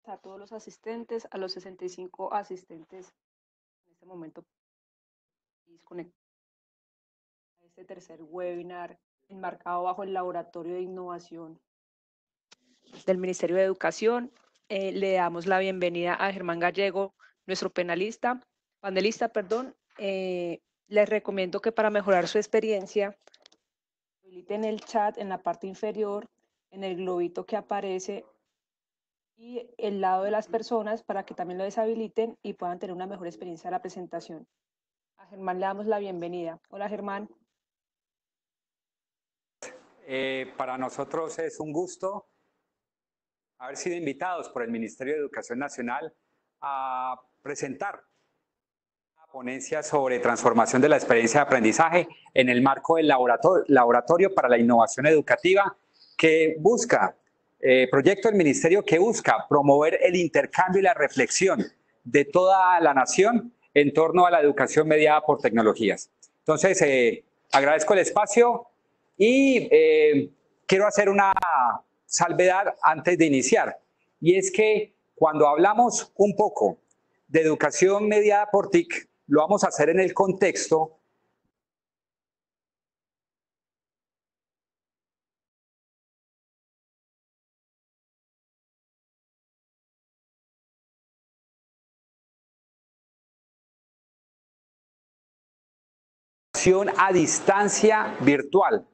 A todos los asistentes, a los 65 asistentes en este momento conectados a este tercer webinar enmarcado bajo el Laboratorio de Innovación del Ministerio de Educación. Le damos la bienvenida a Germán Gallego, nuestro panelista. Les recomiendo que para mejorar su experiencia, habiliten el chat en la parte inferior, en el globito que aparece y el lado de las personas para que también lo deshabiliten y puedan tener una mejor experiencia de la presentación. A Germán le damos la bienvenida. Hola, Germán. Para nosotros es un gusto haber sido invitados por el Ministerio de Educación Nacional a presentar una ponencia sobre transformación de la experiencia de aprendizaje en el marco del Laboratorio para la Innovación Educativa que busca, proyecto del Ministerio que busca promover el intercambio y la reflexión de toda la nación en torno a la educación mediada por tecnologías. Entonces, agradezco el espacio y quiero hacer una salvedad antes de iniciar, y es que cuando hablamos un poco de educación mediada por TIC, lo vamos a hacer en el contexto a distancia virtual,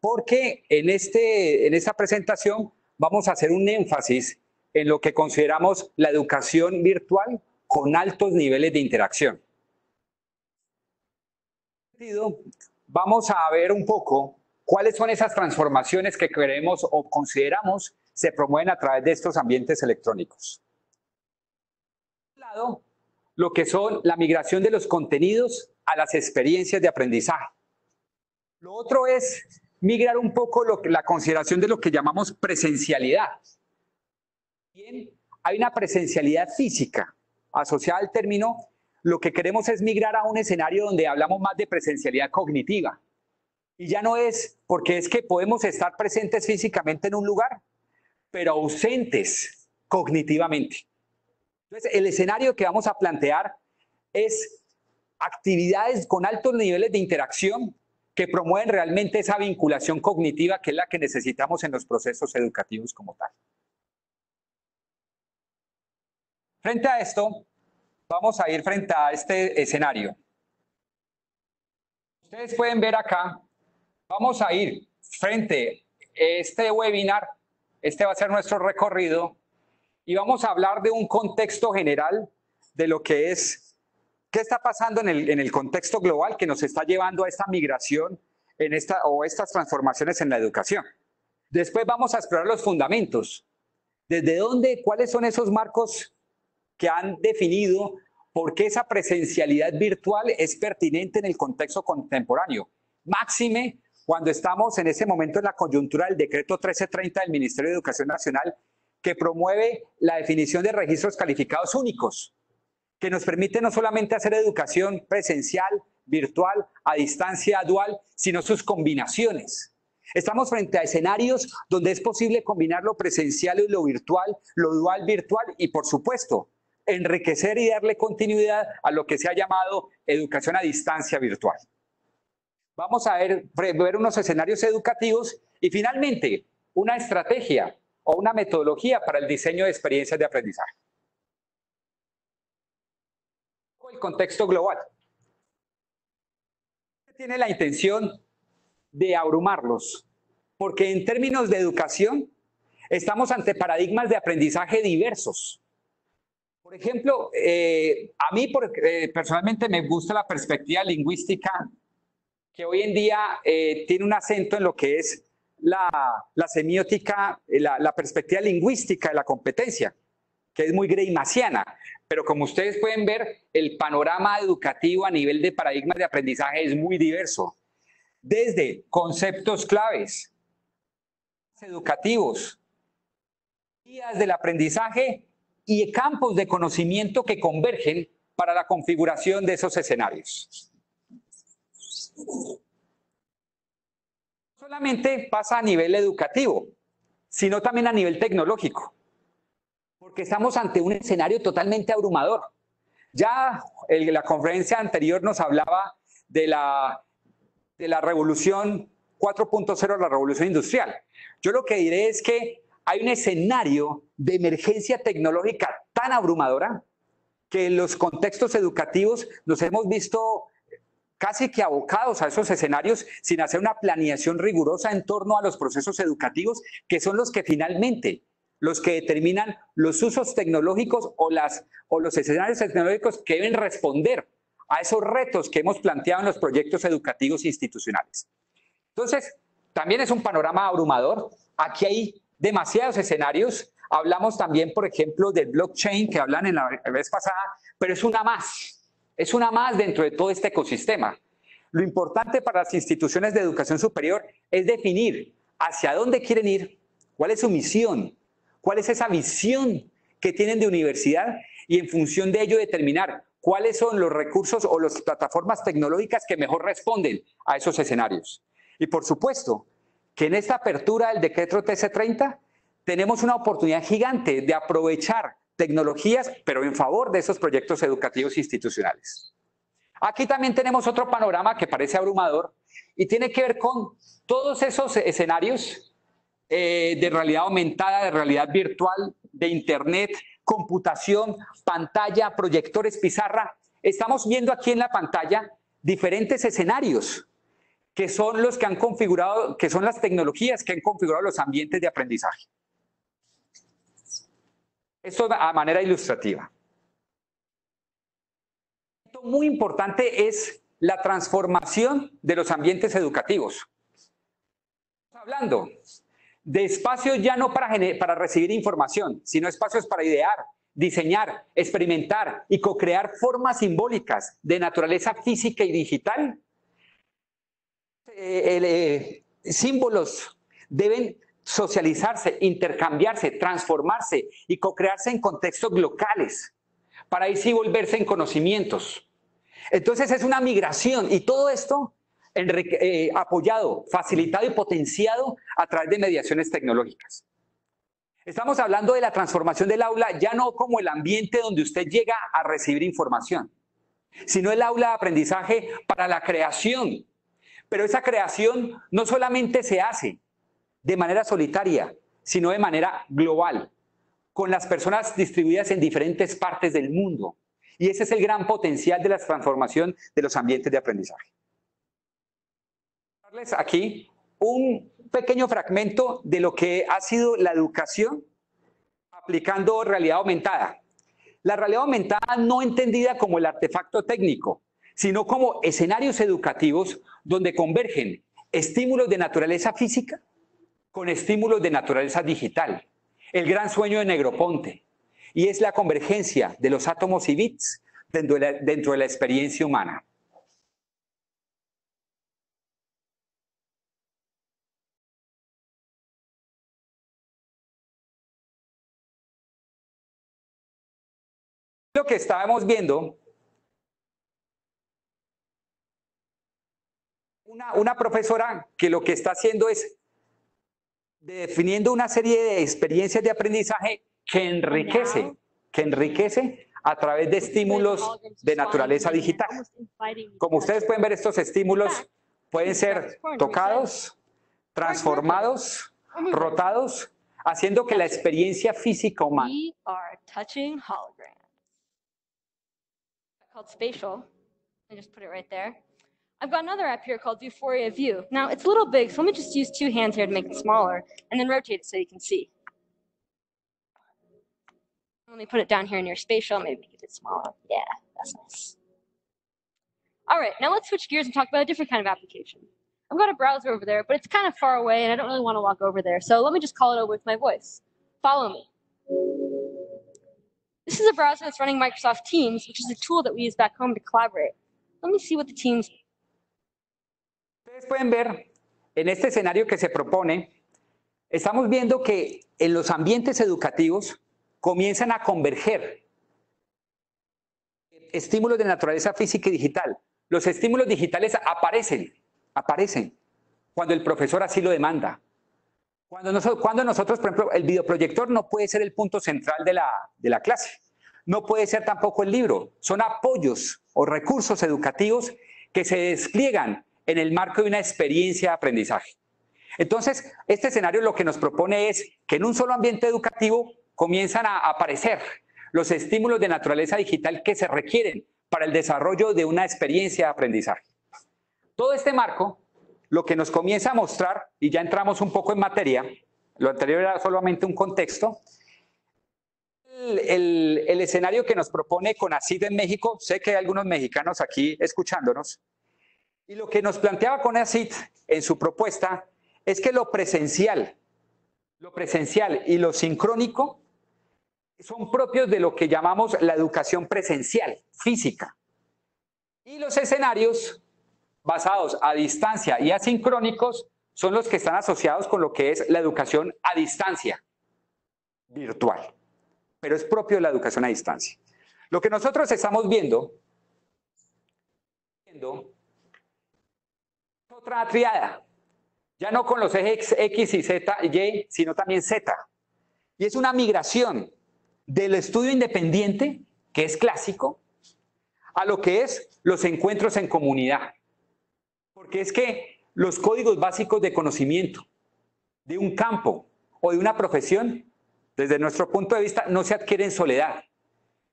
porque en esta presentación vamos a hacer un énfasis en lo que consideramos la educación virtual con altos niveles de interacción. Vamos a ver un poco cuáles son esas transformaciones que queremos o consideramos se promueven a través de estos ambientes electrónicos. Por un lado, lo que son la migración de los contenidos a las experiencias de aprendizaje. Lo otro es migrar un poco la consideración de lo que llamamos presencialidad. Bien, hay una presencialidad física asociada al término. Lo que queremos es migrar a un escenario donde hablamos más de presencialidad cognitiva. Y ya no es porque es que podemos estar presentes físicamente en un lugar, pero ausentes cognitivamente. Entonces, el escenario que vamos a plantear es actividades con altos niveles de interacción que promueven realmente esa vinculación cognitiva que es la que necesitamos en los procesos educativos como tal. Frente a esto, vamos a ir frente a este escenario. Ustedes pueden ver acá, vamos a ir frente a este webinar, este va a ser nuestro recorrido, y vamos a hablar de un contexto general de lo que es, qué está pasando en el contexto global que nos está llevando a esta migración estas transformaciones en la educación. Después vamos a explorar los fundamentos. ¿Desde dónde, cuáles son esos marcos que han definido por qué esa presencialidad virtual es pertinente en el contexto contemporáneo? Máxime cuando estamos en ese momento en la coyuntura del decreto 1330 del Ministerio de Educación Nacional, que promueve la definición de registros calificados únicos, que nos permite no solamente hacer educación presencial, virtual, a distancia, dual, sino sus combinaciones. Estamos frente a escenarios donde es posible combinar lo presencial y lo virtual, lo dual virtual y, por supuesto, enriquecer y darle continuidad a lo que se ha llamado educación a distancia virtual. Vamos a ver unos escenarios educativos y, finalmente, una estrategia o una metodología para el diseño de experiencias de aprendizaje. el contexto global. Tiene la intención de abrumarlos, porque en términos de educación estamos ante paradigmas de aprendizaje diversos. Por ejemplo, a mí personalmente me gusta la perspectiva lingüística que hoy en día tiene un acento en lo que es la semiótica, la perspectiva lingüística de la competencia, que es muy greimaciana. Pero como ustedes pueden ver, el panorama educativo a nivel de paradigmas de aprendizaje es muy diverso. Desde conceptos claves, educativos, guías del aprendizaje y campos de conocimiento que convergen para la configuración de esos escenarios. No solamente pasa a nivel educativo, sino también a nivel tecnológico, porque estamos ante un escenario totalmente abrumador. Ya en la conferencia anterior nos hablaba de la revolución 4.0, la revolución industrial. Yo lo que diré es que hay un escenario de emergencia tecnológica tan abrumadora que en los contextos educativos nos hemos visto casi que abocados a esos escenarios sin hacer una planeación rigurosa en torno a los procesos educativos, que son los que finalmente, los que determinan los usos tecnológicos o los escenarios tecnológicos que deben responder a esos retos que hemos planteado en los proyectos educativos institucionales. Entonces, también es un panorama abrumador. Aquí hay demasiados escenarios. Hablamos también, por ejemplo, del blockchain que hablan en la vez pasada, pero es una más dentro de todo este ecosistema. Lo importante para las instituciones de educación superior es definir hacia dónde quieren ir, cuál es su misión, cuál es esa visión que tienen de universidad y en función de ello determinar cuáles son los recursos o las plataformas tecnológicas que mejor responden a esos escenarios. Y por supuesto que en esta apertura del decreto TC30 tenemos una oportunidad gigante de aprovechar tecnologías, pero en favor de esos proyectos educativos institucionales. Aquí también tenemos otro panorama que parece abrumador y tiene que ver con todos esos escenarios de realidad aumentada, de realidad virtual, de internet, computación, pantalla, proyectores, pizarra. Estamos viendo aquí en la pantalla diferentes escenarios que son los que han configurado, que son las tecnologías que han configurado los ambientes de aprendizaje. Esto a manera ilustrativa. Muy importante es la transformación de los ambientes educativos. Estamos hablando de espacios ya no para recibir información, sino espacios para idear, diseñar, experimentar y co-crear formas simbólicas de naturaleza física y digital. Símbolos deben socializarse, intercambiarse, transformarse y co-crearse en contextos locales para ahí sí volverse en conocimientos. Entonces es una migración y todo esto apoyado, facilitado y potenciado a través de mediaciones tecnológicas. Estamos hablando de la transformación del aula ya no como el ambiente donde usted llega a recibir información, sino el aula de aprendizaje para la creación. Pero esa creación no solamente se hace de manera solitaria, sino de manera global, con las personas distribuidas en diferentes partes del mundo. Y ese es el gran potencial de la transformación de los ambientes de aprendizaje. Voy a darles aquí un pequeño fragmento de lo que ha sido la educación aplicando realidad aumentada. La realidad aumentada no entendida como el artefacto técnico, sino como escenarios educativos donde convergen estímulos de naturaleza física con estímulos de naturaleza digital. El gran sueño de Negroponte. Y es la convergencia de los átomos y bits dentro de la experiencia humana. Lo que estábamos viendo, una profesora que lo que está haciendo es definiendo una serie de experiencias de aprendizaje que enriquece a través de estímulos de naturaleza digital. Como ustedes pueden ver, estos estímulos pueden ser tocados, transformados, rotados, haciendo que la experiencia física humana called Spatial. I just put it right there. I've got another app here called Vuforia View. Now, it's a little big, so let me just use 2 hands here to make it smaller, and then rotate it so you can see. Let me put it down here in your Spatial, maybe make it smaller. Yeah, that's nice. All right, now let's switch gears and talk about a different kind of application. I've got a browser over there, but it's kind of far away, and I don't really want to walk over there, so let me just call it over with my voice. Follow me. This is a browser that's running Microsoft Teams, which is a tool that we use back home to collaborate. Let me see what the Teams. Ustedes pueden ver en este escenario que se propone, estamos viendo que en los ambientes educativos comienzan a converger estímulos de naturaleza física y digital. Los estímulos digitales aparecen cuando el profesor así lo demanda. Cuando nosotros, por ejemplo, el videoproyector no puede ser el punto central de la clase. No puede ser tampoco el libro. Son apoyos o recursos educativos que se despliegan en el marco de una experiencia de aprendizaje. Entonces, este escenario lo que nos propone es que en un solo ambiente educativo comienzan a aparecer los estímulos de naturaleza digital que se requieren para el desarrollo de una experiencia de aprendizaje. Todo este marco lo que nos comienza a mostrar, y ya entramos un poco en materia, lo anterior era solamente un contexto, el escenario que nos propone CONACYT en México, sé que hay algunos mexicanos aquí escuchándonos, y lo que nos planteaba CONACYT en su propuesta es que lo presencial y lo sincrónico son propios de lo que llamamos la educación presencial, física. Y los escenarios basados a distancia y asincrónicos son los que están asociados con lo que es la educación a distancia, virtual, pero es propio de la educación a distancia. Lo que nosotros estamos viendo es otra triada, ya no con los ejes X y Z y Y, sino también Z. Y es una migración del estudio independiente, que es clásico, a lo que es los encuentros en comunidad. Porque es que los códigos básicos de conocimiento de un campo o de una profesión, desde nuestro punto de vista, no se adquieren en soledad.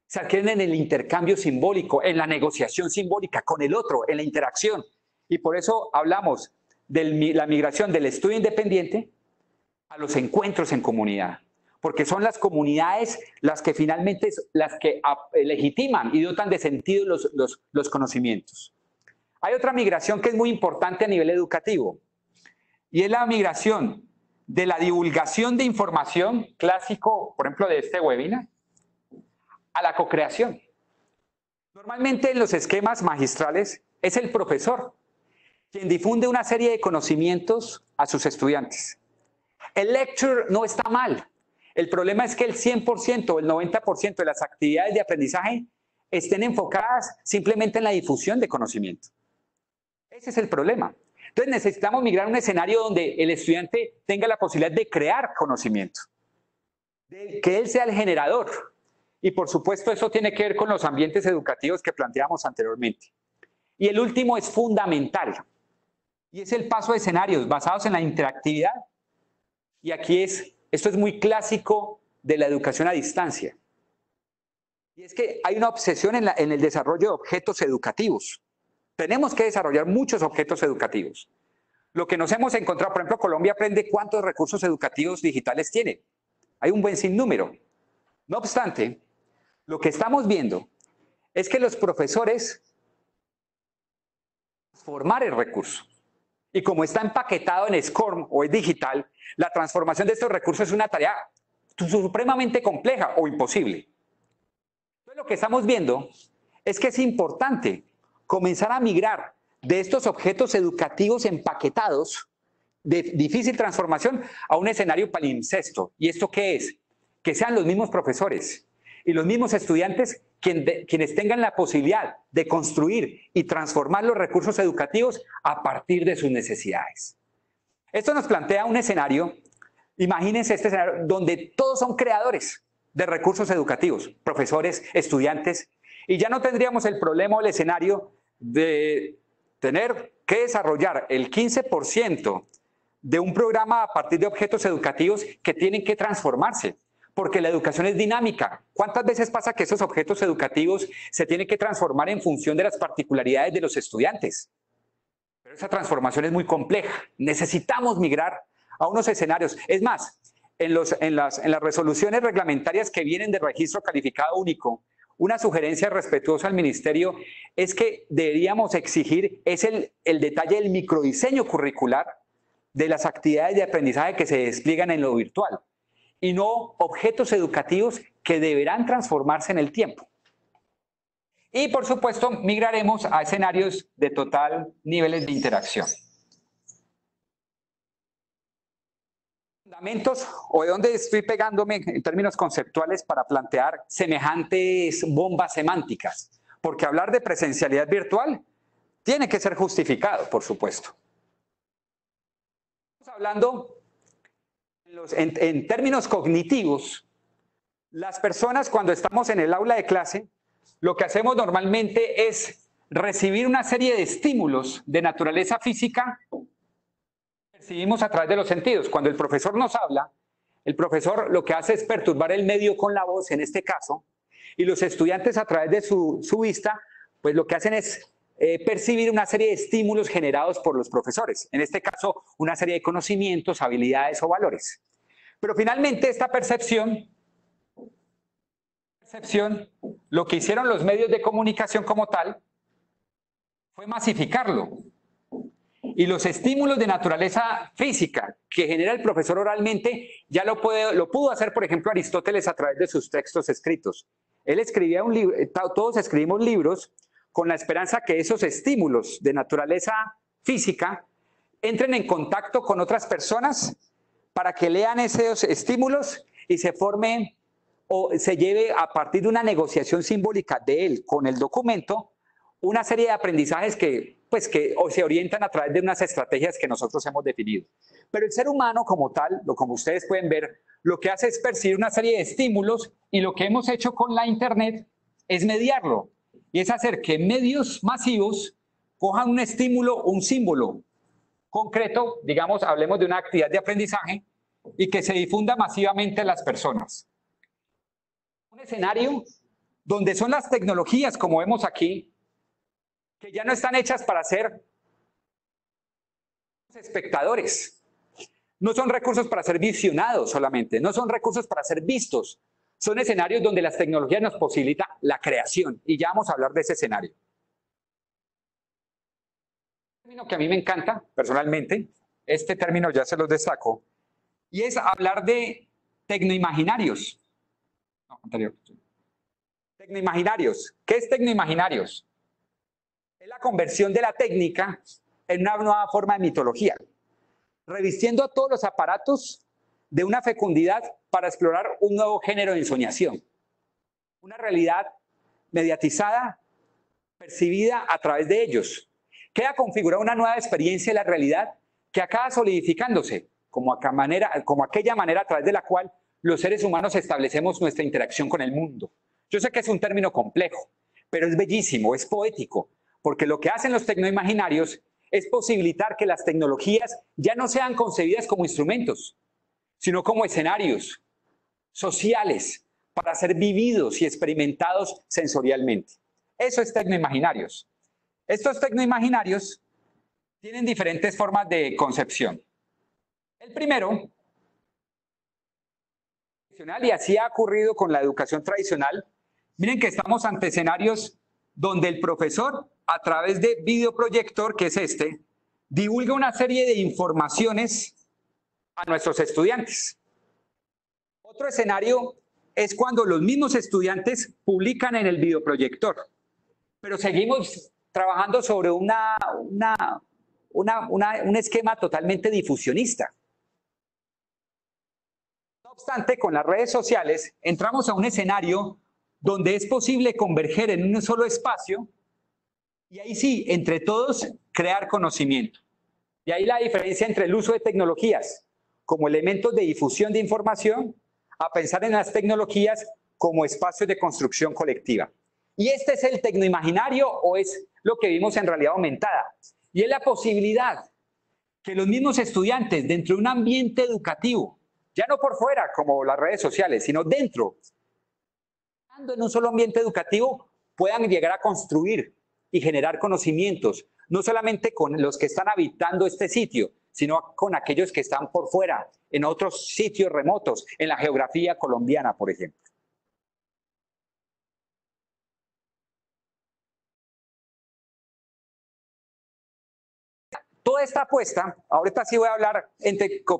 Se adquieren en el intercambio simbólico, en la negociación simbólica con el otro, en la interacción. Y por eso hablamos de la migración del estudio independiente a los encuentros en comunidad. Porque son las comunidades las que finalmente las que legitiman y dotan de sentido los conocimientos. Hay otra migración que es muy importante a nivel educativo, y es la migración de la divulgación de información, clásico, por ejemplo, de este webinar, a la cocreación. Normalmente en los esquemas magistrales es el profesor quien difunde una serie de conocimientos a sus estudiantes. El lecture no está mal. El problema es que el 100% o el 90% de las actividades de aprendizaje estén enfocadas simplemente en la difusión de conocimiento. Ese es el problema. Entonces necesitamos migrar a un escenario donde el estudiante tenga la posibilidad de crear conocimiento, de que él sea el generador. Y por supuesto eso tiene que ver con los ambientes educativos que planteamos anteriormente. Y el último es fundamental, y es el paso de escenarios basados en la interactividad. Y aquí esto es muy clásico de la educación a distancia. Y es que hay una obsesión en el desarrollo de objetos educativos. Tenemos que desarrollar muchos objetos educativos. Lo que nos hemos encontrado, por ejemplo, Colombia aprende cuántos recursos educativos digitales tiene. Hay un buen sinnúmero. No obstante, lo que estamos viendo es que los profesores transformar el recurso. Y como está empaquetado en SCORM o es digital, la transformación de estos recursos es una tarea supremamente compleja o imposible. Entonces, lo que estamos viendo es que es importante comenzar a migrar de estos objetos educativos empaquetados de difícil transformación a un escenario palimpsesto. ¿Y esto qué es? Que sean los mismos profesores y los mismos estudiantes quienes tengan la posibilidad de construir y transformar los recursos educativos a partir de sus necesidades. Esto nos plantea un escenario, imagínense este escenario, donde todos son creadores de recursos educativos, profesores, estudiantes, y ya no tendríamos el problema o el escenario de tener que desarrollar el 15% de un programa a partir de objetos educativos que tienen que transformarse, porque la educación es dinámica. ¿Cuántas veces pasa que esos objetos educativos se tienen que transformar en función de las particularidades de los estudiantes? Pero esa transformación es muy compleja. Necesitamos migrar a unos escenarios. Es más, en las resoluciones reglamentarias que vienen del registro calificado único, una sugerencia respetuosa al ministerio es que deberíamos exigir el detalle del microdiseño curricular de las actividades de aprendizaje que se despliegan en lo virtual y no objetos educativos que deberán transformarse en el tiempo. Y por supuesto, migraremos a escenarios de total niveles de interacción. Fundamentos, o de dónde estoy pegándome en términos conceptuales para plantear semejantes bombas semánticas, porque hablar de presencialidad virtual tiene que ser justificado, por supuesto. Estamos hablando en términos cognitivos. Las personas, cuando estamos en el aula de clase, lo que hacemos normalmente es recibir una serie de estímulos de naturaleza física que percibimos a través de los sentidos. Cuando el profesor nos habla, el profesor lo que hace es perturbar el medio con la voz, en este caso, y los estudiantes a través de su vista, pues lo que hacen es percibir una serie de estímulos generados por los profesores. En este caso, una serie de conocimientos, habilidades o valores. Pero finalmente esta percepción, lo que hicieron los medios de comunicación como tal, fue masificarlo. Y los estímulos de naturaleza física que genera el profesor oralmente, ya lo pudo hacer, por ejemplo, Aristóteles a través de sus textos escritos. Él escribía un libro, todos escribimos libros con la esperanza que esos estímulos de naturaleza física entren en contacto con otras personas para que lean esos estímulos y se formen o se lleve a partir de una negociación simbólica de él con el documento una serie de aprendizajes que se orientan a través de unas estrategias que nosotros hemos definido. Pero el ser humano como tal, como ustedes pueden ver, lo que hace es percibir una serie de estímulos y lo que hemos hecho con la Internet es mediarlo. Y es hacer que medios masivos cojan un estímulo, un símbolo concreto, digamos, hablemos de una actividad de aprendizaje, y que se difunda masivamente en las personas. Un escenario donde son las tecnologías, como vemos aquí, que ya no están hechas para ser espectadores. No son recursos para ser visionados solamente, no son recursos para ser vistos. Son escenarios donde las tecnologías nos posibilitan la creación, y ya vamos a hablar de ese escenario. Un término que a mí me encanta, personalmente, este término ya se los destaco, y es hablar de tecnoimaginarios. No, anterior. Tecnoimaginarios. ¿Qué es tecnoimaginarios? Es la conversión de la técnica en una nueva forma de mitología, revistiendo a todos los aparatos de una fecundidad para explorar un nuevo género de ensoñación. Una realidad mediatizada, percibida a través de ellos. Queda configurada una nueva experiencia de la realidad que acaba solidificándose como aquella manera a través de la cual los seres humanos establecemos nuestra interacción con el mundo. Yo sé que es un término complejo, pero es bellísimo, es poético, porque lo que hacen los tecnoimaginarios es posibilitar que las tecnologías ya no sean concebidas como instrumentos, sino como escenarios sociales para ser vividos y experimentados sensorialmente. Eso es tecnoimaginarios. Estos tecnoimaginarios tienen diferentes formas de concepción. El primero, y así ha ocurrido con la educación tradicional, miren que estamos ante escenarios donde el profesor, a través de videoproyector, que es este, divulga una serie de informaciones a nuestros estudiantes. Otro escenario es cuando los mismos estudiantes publican en el videoproyector, pero seguimos trabajando sobre un esquema totalmente difusionista. No obstante, con las redes sociales entramos a un escenario donde es posible converger en un solo espacio y ahí sí, entre todos, crear conocimiento. Y ahí la diferencia entre el uso de tecnologías como elementos de difusión de información a pensar en las tecnologías como espacios de construcción colectiva. Y este es el tecnoimaginario, o es lo que vimos en realidad aumentada. Y es la posibilidad que los mismos estudiantes, dentro de un ambiente educativo, Ya no por fuera, como las redes sociales, sino dentro. En un solo ambiente educativo puedan llegar a construir y generar conocimientos, no solamente con los que están habitando este sitio, sino con aquellos que están por fuera, en otros sitios remotos, en la geografía colombiana, por ejemplo. Toda esta apuesta, ahorita sí voy a hablar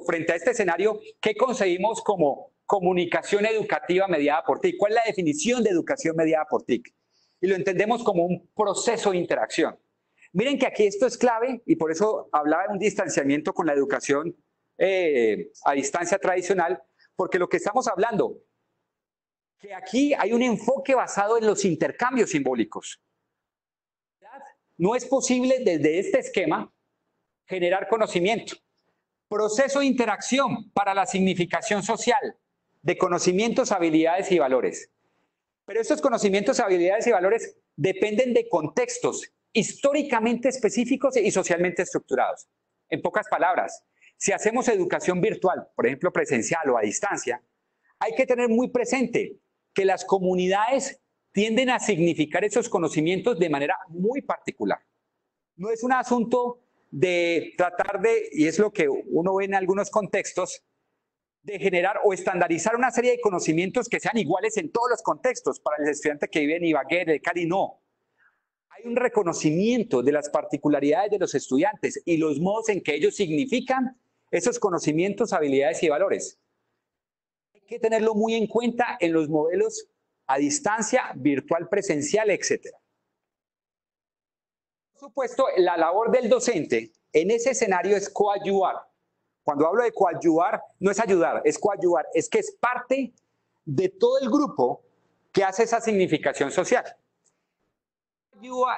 frente a este escenario, ¿qué concebimos como comunicación educativa mediada por TIC? ¿Cuál es la definición de educación mediada por TIC? Y lo entendemos como un proceso de interacción. Miren que aquí esto es clave y por eso hablaba de un distanciamiento con la educación a distancia tradicional, porque lo que estamos hablando, que aquí hay un enfoque basado en los intercambios simbólicos. No es posible desde este esquema generar conocimiento. Proceso de interacción para la significación social de conocimientos, habilidades y valores. Pero estos conocimientos, habilidades y valores dependen de contextos históricamente específicos y socialmente estructurados. En pocas palabras, si hacemos educación virtual, por ejemplo presencial o a distancia, hay que tener muy presente que las comunidades tienden a significar esos conocimientos de manera muy particular. No es un asunto de tratar de, y es lo que uno ve en algunos contextos, de generar o estandarizar una serie de conocimientos que sean iguales en todos los contextos. Para el estudiante que vive en Ibagué, de Cali, no. Hay un reconocimiento de las particularidades de los estudiantes y los modos en que ellos significan esos conocimientos, habilidades y valores. Hay que tenerlo muy en cuenta en los modelos a distancia, virtual, presencial, etc. Por supuesto, la labor del docente en ese escenario es coadyuvar. Cuando hablo de coadyuvar, no es ayudar, es coadyuvar, es que es parte de todo el grupo que hace esa significación social.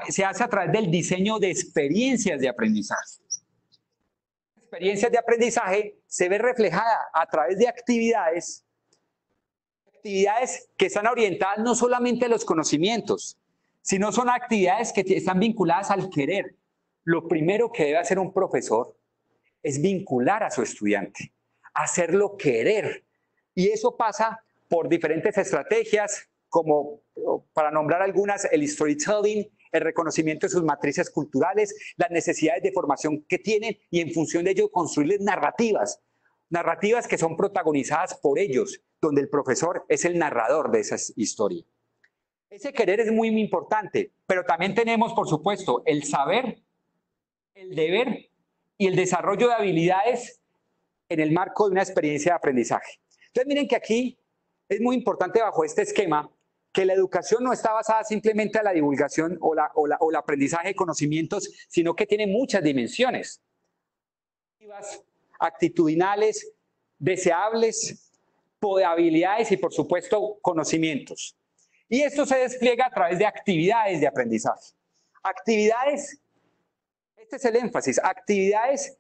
Se hace a través del diseño de experiencias de aprendizaje. Experiencias de aprendizaje se ve reflejada a través de actividades que están orientadas no solamente a los conocimientos, sino son actividades que están vinculadas al querer. Lo primero que debe hacer un profesor es vincular a su estudiante, hacerlo querer. Y eso pasa por diferentes estrategias, como para nombrar algunas, el storytelling, el reconocimiento de sus matrices culturales, las necesidades de formación que tienen y en función de ello construirles narrativas que son protagonizadas por ellos, donde el profesor es el narrador de esa historia. Ese querer es muy importante, pero también tenemos, por supuesto, el saber, el deber y el desarrollo de habilidades en el marco de una experiencia de aprendizaje. Entonces miren que aquí es muy importante bajo este esquema que la educación no está basada simplemente en la divulgación o el aprendizaje de conocimientos, sino que tiene muchas dimensiones. Actitudinales, deseables, de habilidades y por supuesto conocimientos. Y esto se despliega a través de actividades de aprendizaje. Actividades, este es el énfasis, actividades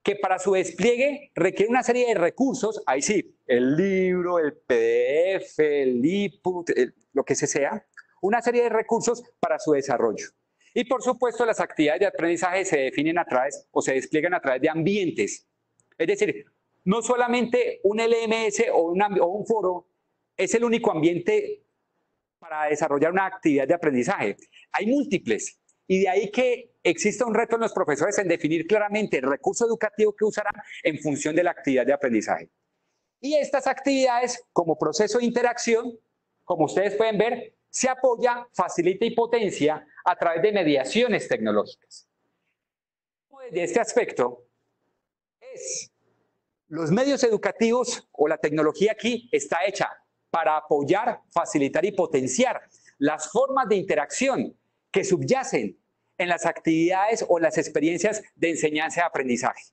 que para su despliegue requieren una serie de recursos, ahí sí, el libro, el PDF, el input, lo que sea, una serie de recursos para su desarrollo. Y por supuesto las actividades de aprendizaje se definen a través o se despliegan a través de ambientes. Es decir, no solamente un LMS o un foro es el único ambiente para desarrollar una actividad de aprendizaje. Hay múltiples. Y de ahí que exista un reto en los profesores en definir claramente el recurso educativo que usarán en función de la actividad de aprendizaje. Y estas actividades, como proceso de interacción, como ustedes pueden ver, se apoya, facilita y potencia a través de mediaciones tecnológicas. Desde este aspecto, los medios educativos o la tecnología aquí está hecha para apoyar, facilitar y potenciar las formas de interacción que subyacen en las actividades o las experiencias de enseñanza y aprendizaje.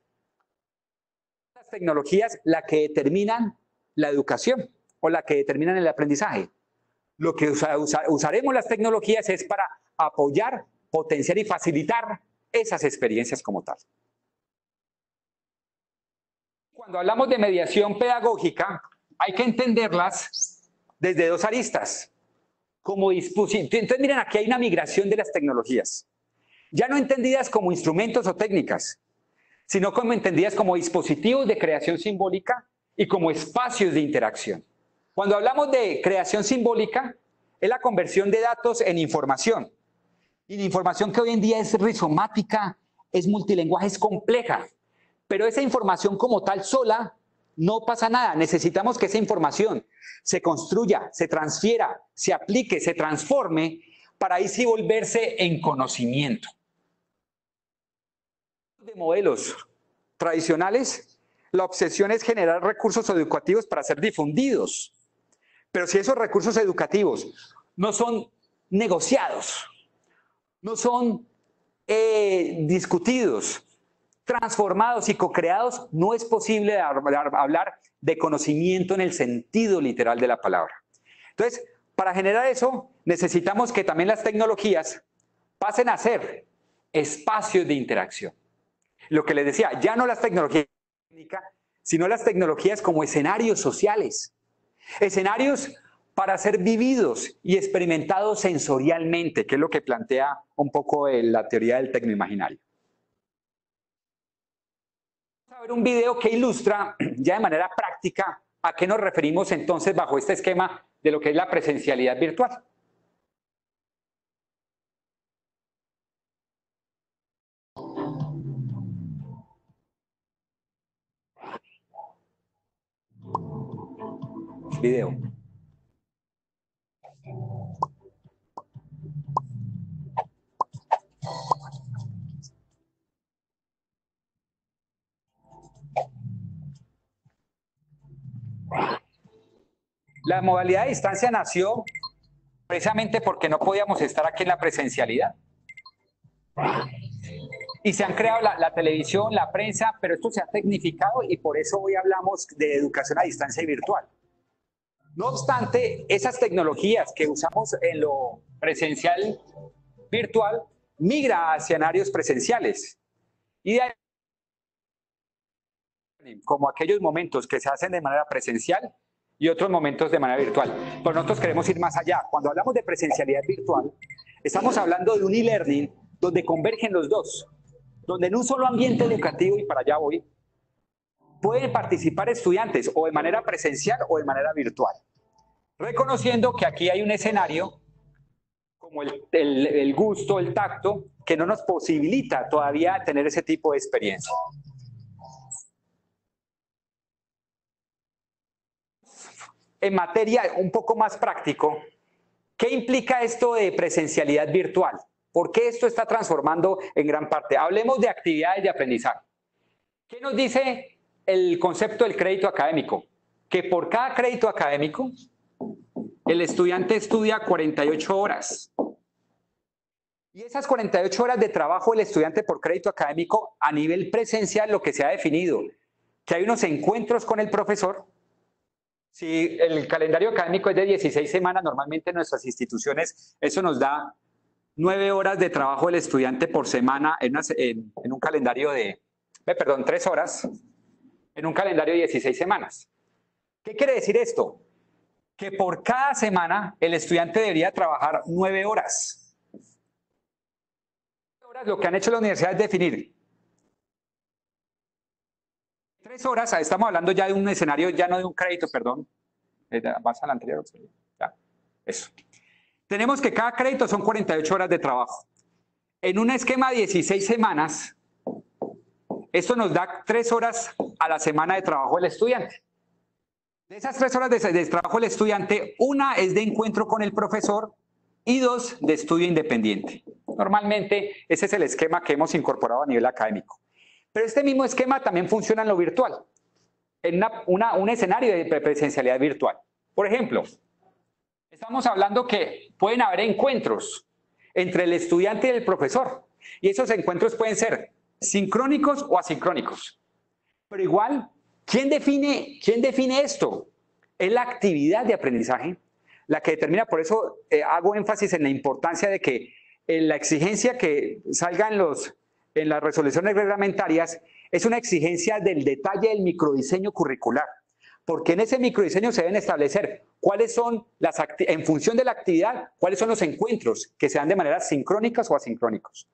Las tecnologías la que determinan la educación o la que determinan el aprendizaje. Lo que usaremos las tecnologías es para apoyar, potenciar y facilitar esas experiencias como tal. Cuando hablamos de mediación pedagógica, hay que entenderlas desde dos aristas. Como dispositivo. Entonces, miren, aquí hay una migración de las tecnologías. Ya no entendidas como instrumentos o técnicas, sino como entendidas como dispositivos de creación simbólica y como espacios de interacción. Cuando hablamos de creación simbólica, es la conversión de datos en información. Y la información que hoy en día es rizomática, es multilingüe, es compleja. Pero esa información como tal sola no pasa nada. Necesitamos que esa información se construya, se transfiera, se aplique, se transforme para ahí sí volverse en conocimiento. De modelos tradicionales, la obsesión es generar recursos educativos para ser difundidos. Pero si esos recursos educativos no son negociados, no son discutidos, transformados y co-creados, no es posible hablar de conocimiento en el sentido literal de la palabra. Entonces, para generar eso, necesitamos que también las tecnologías pasen a ser espacios de interacción. Lo que les decía, ya no las tecnologías técnicas, sino las tecnologías como escenarios sociales. Escenarios para ser vividos y experimentados sensorialmente, que es lo que plantea un poco la teoría del tecnoimaginario. Vamos a ver un video que ilustra ya de manera práctica a qué nos referimos entonces bajo este esquema de lo que es la presencialidad virtual. Video. La modalidad de distancia nació precisamente porque no podíamos estar aquí en la presencialidad. Y se han creado la televisión, la prensa, pero esto se ha tecnificado y por eso hoy hablamos de educación a distancia y virtual. No obstante, esas tecnologías que usamos en lo presencial virtual migra hacia escenarios presenciales. Y de ahí, como aquellos momentos que se hacen de manera presencial y otros momentos de manera virtual. Pero nosotros queremos ir más allá. Cuando hablamos de presencialidad virtual, estamos hablando de un e-learning donde convergen los dos, donde en un solo ambiente educativo, y para allá voy, pueden participar estudiantes o de manera presencial o de manera virtual. Reconociendo que aquí hay un escenario como el gusto, el tacto, que no nos posibilita todavía tener ese tipo de experiencia. En materia un poco más práctico, ¿qué implica esto de presencialidad virtual? ¿Por qué esto está transformando en gran parte? Hablemos de actividades de aprendizaje. ¿Qué nos dice el concepto del crédito académico? Que por cada crédito académico, el estudiante estudia 48 horas. Y esas 48 horas de trabajo del estudiante por crédito académico a nivel presencial, lo que se ha definido, que hay unos encuentros con el profesor. Si el calendario académico es de 16 semanas, normalmente en nuestras instituciones eso nos da 9 horas de trabajo del estudiante por semana en un calendario de, 3 horas en un calendario de 16 semanas. ¿Qué quiere decir esto? Que por cada semana el estudiante debería trabajar 9 horas. Lo que han hecho las universidades es definir 3 horas, estamos hablando ya de un escenario, ya no de un crédito, perdón. Vas al anterior. Ya, eso. Tenemos que cada crédito son 48 horas de trabajo. En un esquema de 16 semanas, esto nos da 3 horas a la semana de trabajo del estudiante. De esas 3 horas de trabajo del estudiante, una es de encuentro con el profesor y 2 de estudio independiente. Normalmente ese es el esquema que hemos incorporado a nivel académico. Pero este mismo esquema también funciona en lo virtual, en un escenario de presencialidad virtual. Por ejemplo, estamos hablando que pueden haber encuentros entre el estudiante y el profesor. Y esos encuentros pueden ser sincrónicos o asincrónicos. Pero igual, ¿quién define esto? Es la actividad de aprendizaje la que determina. Por eso hago énfasis en la importancia de que la exigencia que salga en las resoluciones reglamentarias es una exigencia del detalle del microdiseño curricular, porque en ese microdiseño se deben establecer cuáles son en función de la actividad, cuáles son los encuentros que se dan de manera sincrónicas o asincrónicos.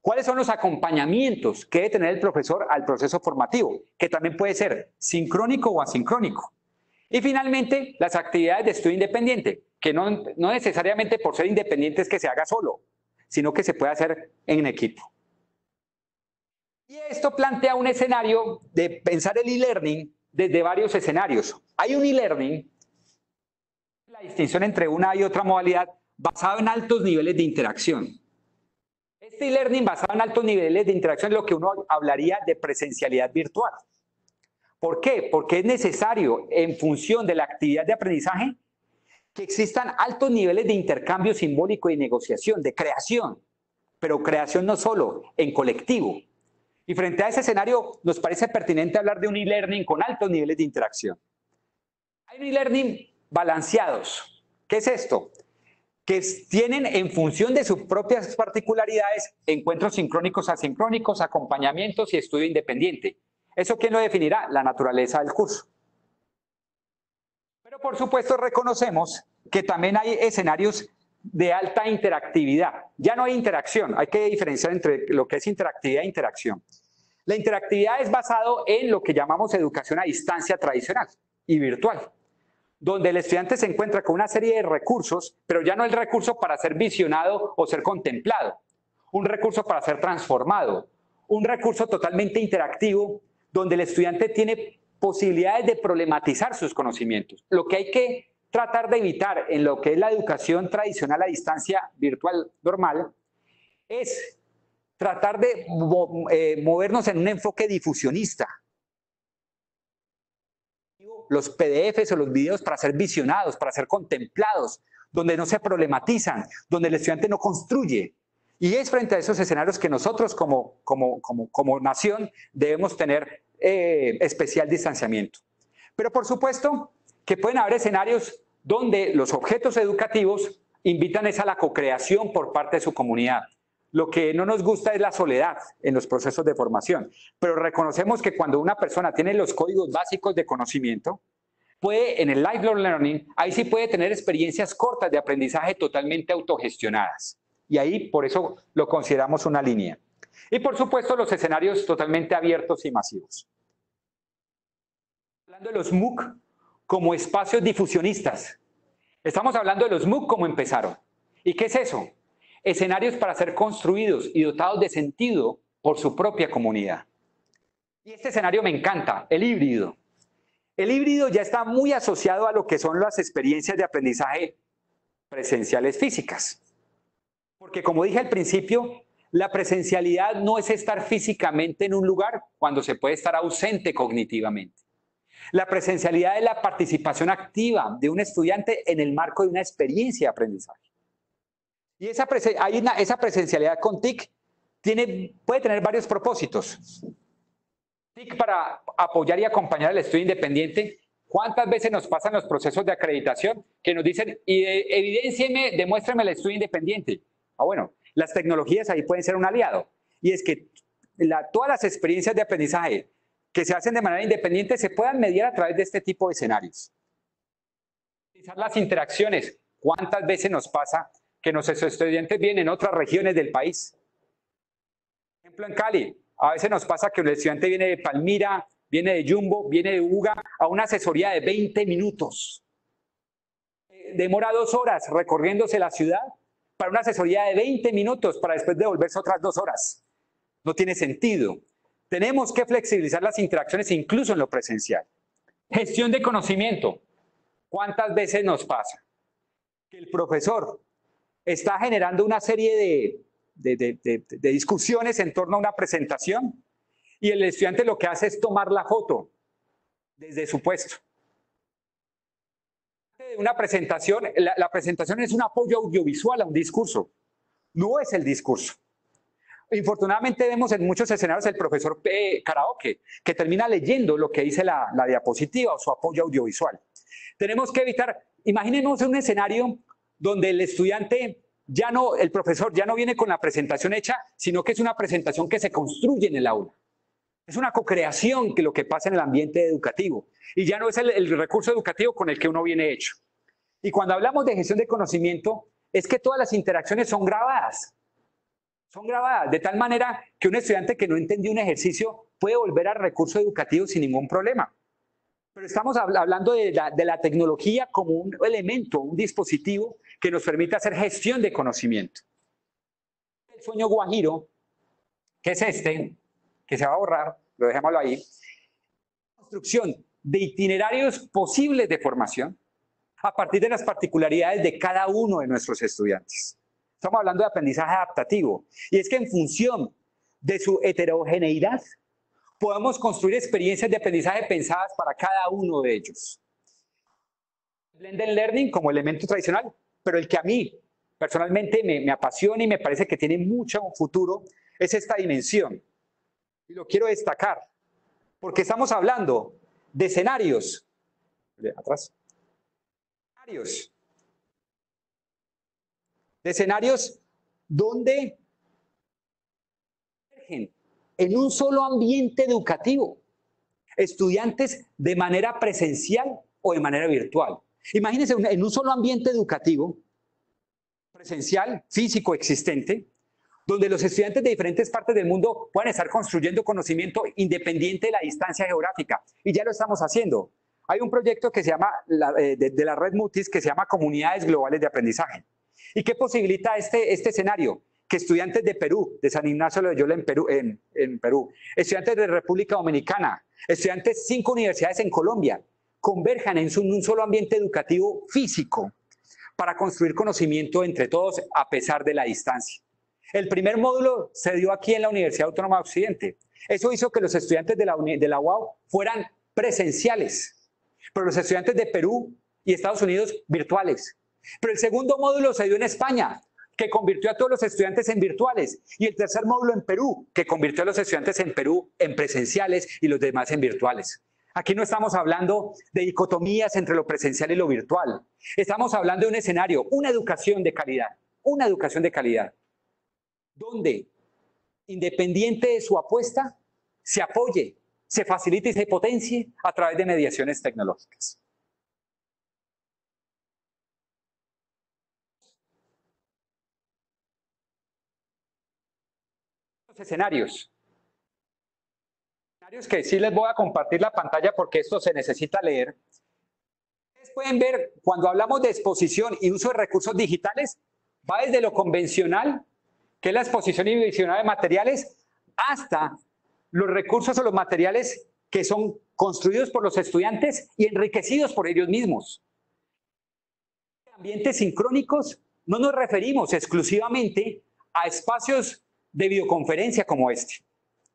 ¿Cuáles son los acompañamientos que debe tener el profesor al proceso formativo? Que también puede ser sincrónico o asincrónico. Y finalmente, las actividades de estudio independiente, que no necesariamente por ser independiente es que se haga solo, sino que se puede hacer en equipo. Y esto plantea un escenario de pensar el e-learning desde varios escenarios. Hay un e-learning, la distinción entre una y otra modalidad, basado en altos niveles de interacción. Este e-learning basado en altos niveles de interacción es lo que uno hablaría de presencialidad virtual. ¿Por qué? Porque es necesario, en función de la actividad de aprendizaje, que existan altos niveles de intercambio simbólico y negociación, de creación, pero creación no solo, en colectivo. Y frente a ese escenario, nos parece pertinente hablar de un e-learning con altos niveles de interacción. Hay un e-learning balanceados. ¿Qué es esto? Que tienen en función de sus propias particularidades encuentros sincrónicos, asincrónicos, acompañamientos y estudio independiente. ¿Eso quién lo definirá? La naturaleza del curso. Pero por supuesto reconocemos que también hay escenarios de alta interactividad. Ya no hay interacción, hay que diferenciar entre lo que es interactividad e interacción. La interactividad es basado en lo que llamamos educación a distancia tradicional y virtual, donde el estudiante se encuentra con una serie de recursos, pero ya no el recurso para ser visionado o ser contemplado, un recurso para ser transformado, un recurso totalmente interactivo, donde el estudiante tiene posibilidades de problematizar sus conocimientos. Lo que hay que tratar de evitar en lo que es la educación tradicional a distancia virtual normal es tratar de movernos en un enfoque difusionista. Los PDFs o los videos para ser visionados, para ser contemplados, donde no se problematizan, donde el estudiante no construye. Y es frente a esos escenarios que nosotros como nación debemos tener especial distanciamiento. Pero por supuesto que pueden haber escenarios donde los objetos educativos invitan a la co-creación por parte de su comunidad. Lo que no nos gusta es la soledad en los procesos de formación, pero reconocemos que cuando una persona tiene los códigos básicos de conocimiento, puede en el lifelong learning, ahí sí puede tener experiencias cortas de aprendizaje totalmente autogestionadas. Y ahí por eso lo consideramos una línea. Y por supuesto los escenarios totalmente abiertos y masivos. Hablando de los MOOC como espacios difusionistas. Estamos hablando de los MOOC como empezaron. ¿Y qué es eso? Escenarios para ser construidos y dotados de sentido por su propia comunidad. Y este escenario me encanta, el híbrido. El híbrido ya está muy asociado a lo que son las experiencias de aprendizaje presenciales físicas. Porque como dije al principio, la presencialidad no es estar físicamente en un lugar cuando se puede estar ausente cognitivamente. La presencialidad es la participación activa de un estudiante en el marco de una experiencia de aprendizaje. Y esa presencialidad con TIC puede tener varios propósitos. TIC para apoyar y acompañar al estudio independiente. ¿Cuántas veces nos pasan los procesos de acreditación que nos dicen, evidéncieme, demuéstrame el estudio independiente? Bueno, las tecnologías ahí pueden ser un aliado. Y es que todas las experiencias de aprendizaje que se hacen de manera independiente se puedan mediar a través de este tipo de escenarios. Utilizar las interacciones. ¿Cuántas veces nos pasa que nuestros estudiantes vienen en otras regiones del país? Por ejemplo, en Cali, a veces nos pasa que el estudiante viene de Palmira, viene de Jumbo, viene de Buga, a una asesoría de 20 minutos. Demora 2 horas recorriéndose la ciudad para una asesoría de 20 minutos para después devolverse otras 2 horas. No tiene sentido. Tenemos que flexibilizar las interacciones incluso en lo presencial. Gestión de conocimiento. ¿Cuántas veces nos pasa que el profesor está generando una serie de discusiones en torno a una presentación y el estudiante lo que hace es tomar la foto desde su puesto? Una presentación, la presentación es un apoyo audiovisual a un discurso, no es el discurso. Infortunadamente vemos en muchos escenarios el profesor karaoke, que termina leyendo lo que dice la diapositiva o su apoyo audiovisual. Tenemos que evitar, imaginemos un escenario donde el estudiante el profesor ya no viene con la presentación hecha, sino que es una presentación que se construye en el aula. Es una co-creación que lo que pasa en el ambiente educativo. Y ya no es el recurso educativo con el que uno viene hecho. Y cuando hablamos de gestión de conocimiento, es que todas las interacciones son grabadas. Son grabadas de tal manera que un estudiante que no entendió un ejercicio puede volver al recurso educativo sin ningún problema. Pero estamos hablando de la tecnología como un elemento, un dispositivo que nos permite hacer gestión de conocimiento. El sueño guajiro, que es este, que se va a borrar, lo dejémoslo ahí, construcción de itinerarios posibles de formación a partir de las particularidades de cada uno de nuestros estudiantes. Estamos hablando de aprendizaje adaptativo, y es que en función de su heterogeneidad podemos construir experiencias de aprendizaje pensadas para cada uno de ellos. Blended Learning como elemento tradicional, pero el que a mí personalmente me apasiona y me parece que tiene mucho futuro es esta dimensión. Y lo quiero destacar, porque estamos hablando de escenarios. Atrás. De escenarios donde en un solo ambiente educativo, estudiantes de manera presencial o de manera virtual. Imagínense en un solo ambiente educativo, presencial, físico, existente, donde los estudiantes de diferentes partes del mundo puedan estar construyendo conocimiento independiente de la distancia geográfica. Y ya lo estamos haciendo. Hay un proyecto que se llama, de la red Mutis, que se llama Comunidades Globales de Aprendizaje. ¿Y qué posibilita este escenario? Que estudiantes de Perú, de San Ignacio de Loyola en Perú, estudiantes de República Dominicana, estudiantes de 5 universidades en Colombia, converjan en un solo ambiente educativo físico para construir conocimiento entre todos a pesar de la distancia. El primer módulo se dio aquí en la Universidad Autónoma de Occidente. Eso hizo que los estudiantes de la UAU fueran presenciales, pero los estudiantes de Perú y Estados Unidos virtuales. Pero el segundo módulo se dio en España, que convirtió a todos los estudiantes en virtuales, y el tercer módulo en Perú, que convirtió a los estudiantes en Perú en presenciales y los demás en virtuales. Aquí no estamos hablando de dicotomías entre lo presencial y lo virtual. Estamos hablando de un escenario, una educación de calidad, donde, independiente de su apuesta, se apoye, se facilite y se potencie a través de mediaciones tecnológicas. Escenarios que sí les voy a compartir la pantalla porque esto se necesita leer. Ustedes pueden ver, cuando hablamos de exposición y uso de recursos digitales, va desde lo convencional, que es la exposición y visionado de materiales, hasta los recursos o los materiales que son construidos por los estudiantes y enriquecidos por ellos mismos. En ambientes sincrónicos no nos referimos exclusivamente a espacios de videoconferencia como este.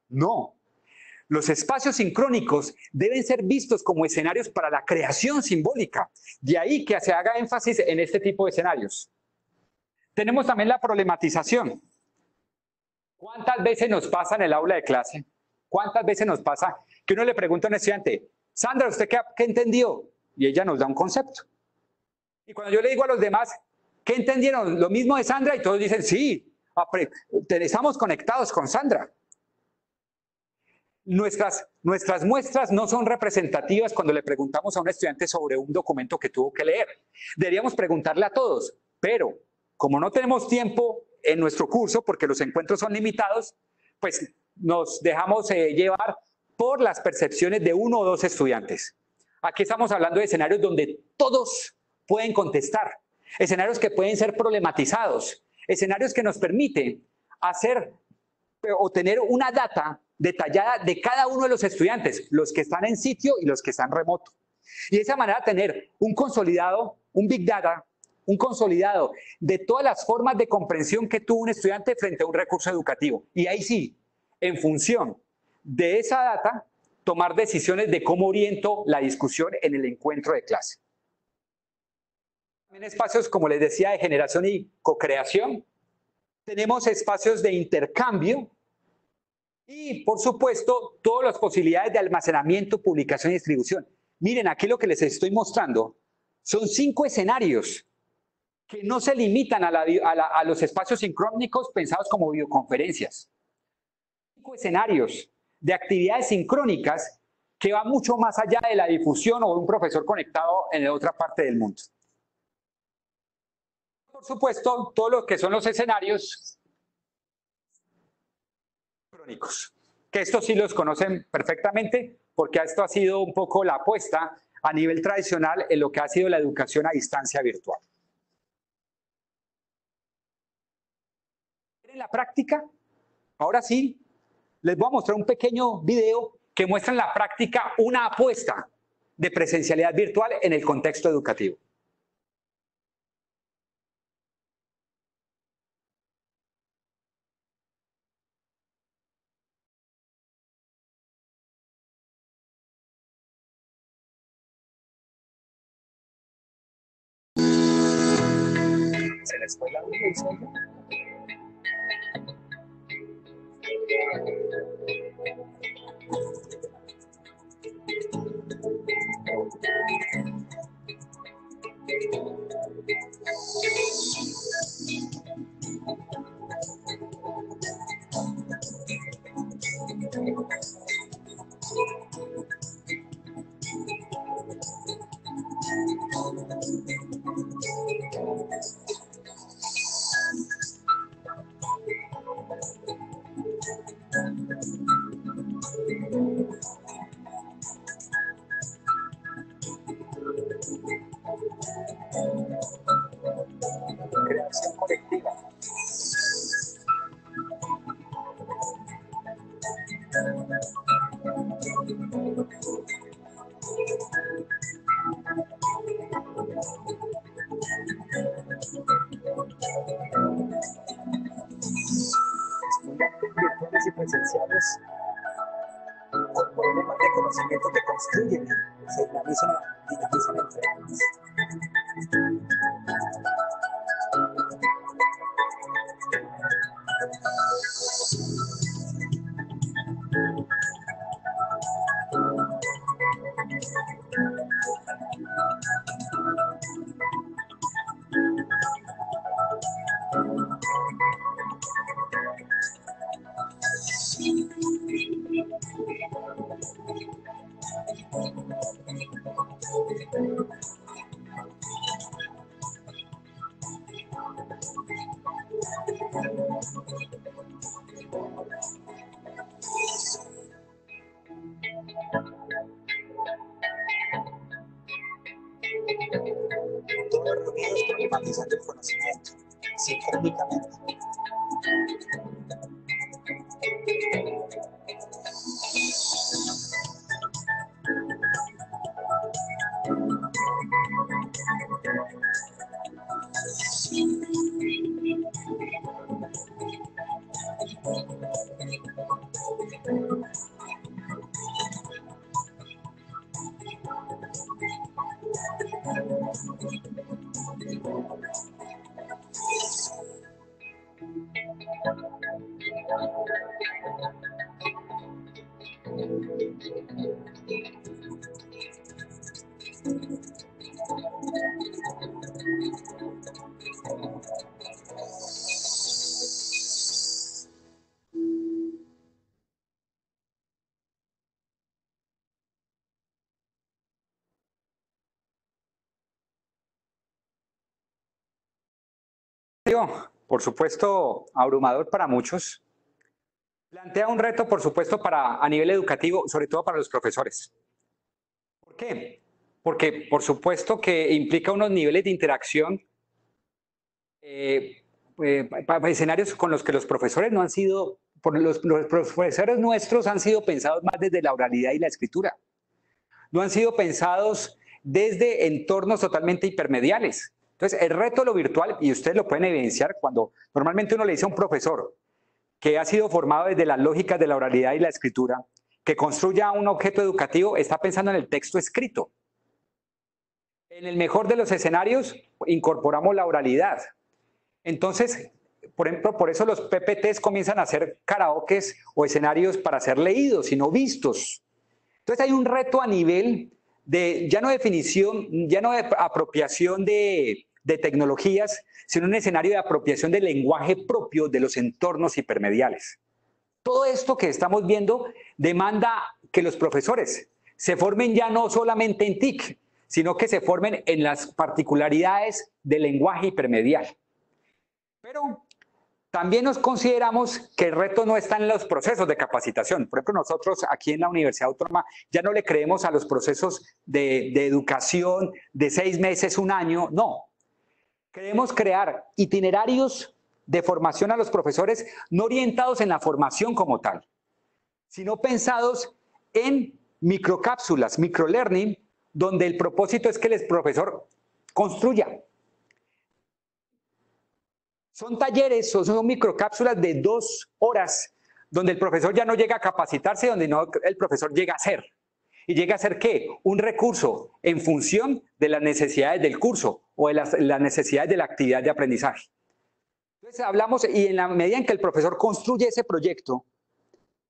No. Los espacios sincrónicos deben ser vistos como escenarios para la creación simbólica. De ahí que se haga énfasis en este tipo de escenarios. Tenemos también la problematización. ¿Cuántas veces nos pasa en el aula de clase? ¿Cuántas veces nos pasa que uno le pregunta a un estudiante, Sandra, ¿usted qué entendió? Y ella nos da un concepto. Y cuando yo le digo a los demás, ¿qué entendieron? Lo mismo de Sandra, y todos dicen, sí, estamos conectados con Sandra. Nuestras muestras no son representativas cuando le preguntamos a un estudiante sobre un documento que tuvo que leer. Deberíamos preguntarle a todos, pero como no tenemos tiempo en nuestro curso, porque los encuentros son limitados, pues nos dejamos llevar por las percepciones de 1 o 2 estudiantes. Aquí estamos hablando de escenarios donde todos pueden contestar, escenarios que pueden ser problematizados, escenarios que nos permiten hacer o tener una data detallada de cada uno de los estudiantes, los que están en sitio y los que están remoto. Y de esa manera tener un consolidado, un Big Data, un consolidado de todas las formas de comprensión que tuvo un estudiante frente a un recurso educativo. Y ahí sí, en función de esa data, tomar decisiones de cómo oriento la discusión en el encuentro de clase. También espacios, como les decía, de generación y co-creación. Tenemos espacios de intercambio y, por supuesto, todas las posibilidades de almacenamiento, publicación y distribución. Miren, aquí lo que les estoy mostrando son 5 escenarios que no se limitan a los espacios sincrónicos pensados como videoconferencias. 5 escenarios de actividades sincrónicas que van mucho más allá de la difusión o de un profesor conectado en otra parte del mundo. Por supuesto, todo lo que son los escenarios sincrónicos, que estos sí los conocen perfectamente porque esto ha sido un poco la apuesta a nivel tradicional en lo que ha sido la educación a distancia virtual. En la práctica, ahora sí, les voy a mostrar un pequeño video que muestra en la práctica una apuesta de presencialidad virtual en el contexto educativo. ¿Se les fue la luz? Creación colectiva. Estudiantes virtuales y presenciales con problemas de conocimiento que construyen y se dinamizan entre ellos. Todos reunidos problematizando el conocimiento, sincrónicamente. Por supuesto, abrumador para muchos. Plantea un reto, por supuesto, a nivel educativo, sobre todo para los profesores. ¿Por qué? Porque, por supuesto, que implica unos niveles de interacción para escenarios con los que los profesores no han sido, los profesores nuestros han sido pensados más desde la oralidad y la escritura. No han sido pensados desde entornos totalmente hipermediales. Entonces, el reto de lo virtual, y ustedes lo pueden evidenciar cuando normalmente uno le dice a un profesor que ha sido formado desde las lógicas de la oralidad y la escritura, que construya un objeto educativo, está pensando en el texto escrito. En el mejor de los escenarios, incorporamos la oralidad. Entonces, por ejemplo, por eso los PPTs comienzan a hacer karaokes o escenarios para ser leídos y no vistos. Entonces, hay un reto a nivel de, ya no definición, ya no de apropiación de tecnologías, sino un escenario de apropiación del lenguaje propio de los entornos hipermediales. Todo esto que estamos viendo demanda que los profesores se formen ya no solamente en TIC, sino que se formen en las particularidades del lenguaje hipermedial. Pero También nos consideramos que el reto no está en los procesos de capacitación. Por ejemplo, nosotros aquí en la Universidad Autónoma ya no le creemos a los procesos de educación de 6 meses, 1 año, no. Queremos crear itinerarios de formación a los profesores no orientados en la formación como tal, sino pensados en microcápsulas, microlearning, donde el propósito es que el profesor construya. Son talleres, son microcápsulas de 2 horas, donde el profesor ya no llega a capacitarse, donde no, el profesor llega a hacer. ¿Y llega a ser qué? Un recurso en función de las necesidades del curso o de las necesidades de la actividad de aprendizaje. Entonces hablamos, y en la medida en que el profesor construye ese proyecto,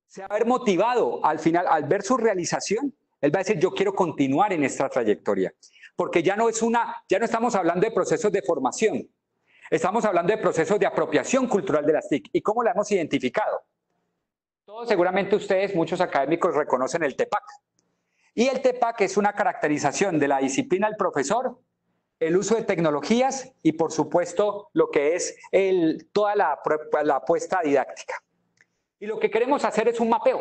se va a ver motivado al final, al ver su realización, él va a decir, yo quiero continuar en esta trayectoria. Porque ya no estamos hablando de procesos de formación, estamos hablando de procesos de apropiación cultural de las TIC. ¿Y cómo la hemos identificado? Todos seguramente ustedes, muchos académicos, reconocen el TEPAC. Y el TEPAC es una caracterización de la disciplina del profesor, el uso de tecnologías y, por supuesto, lo que es toda la apuesta didáctica. Y lo que queremos hacer es un mapeo.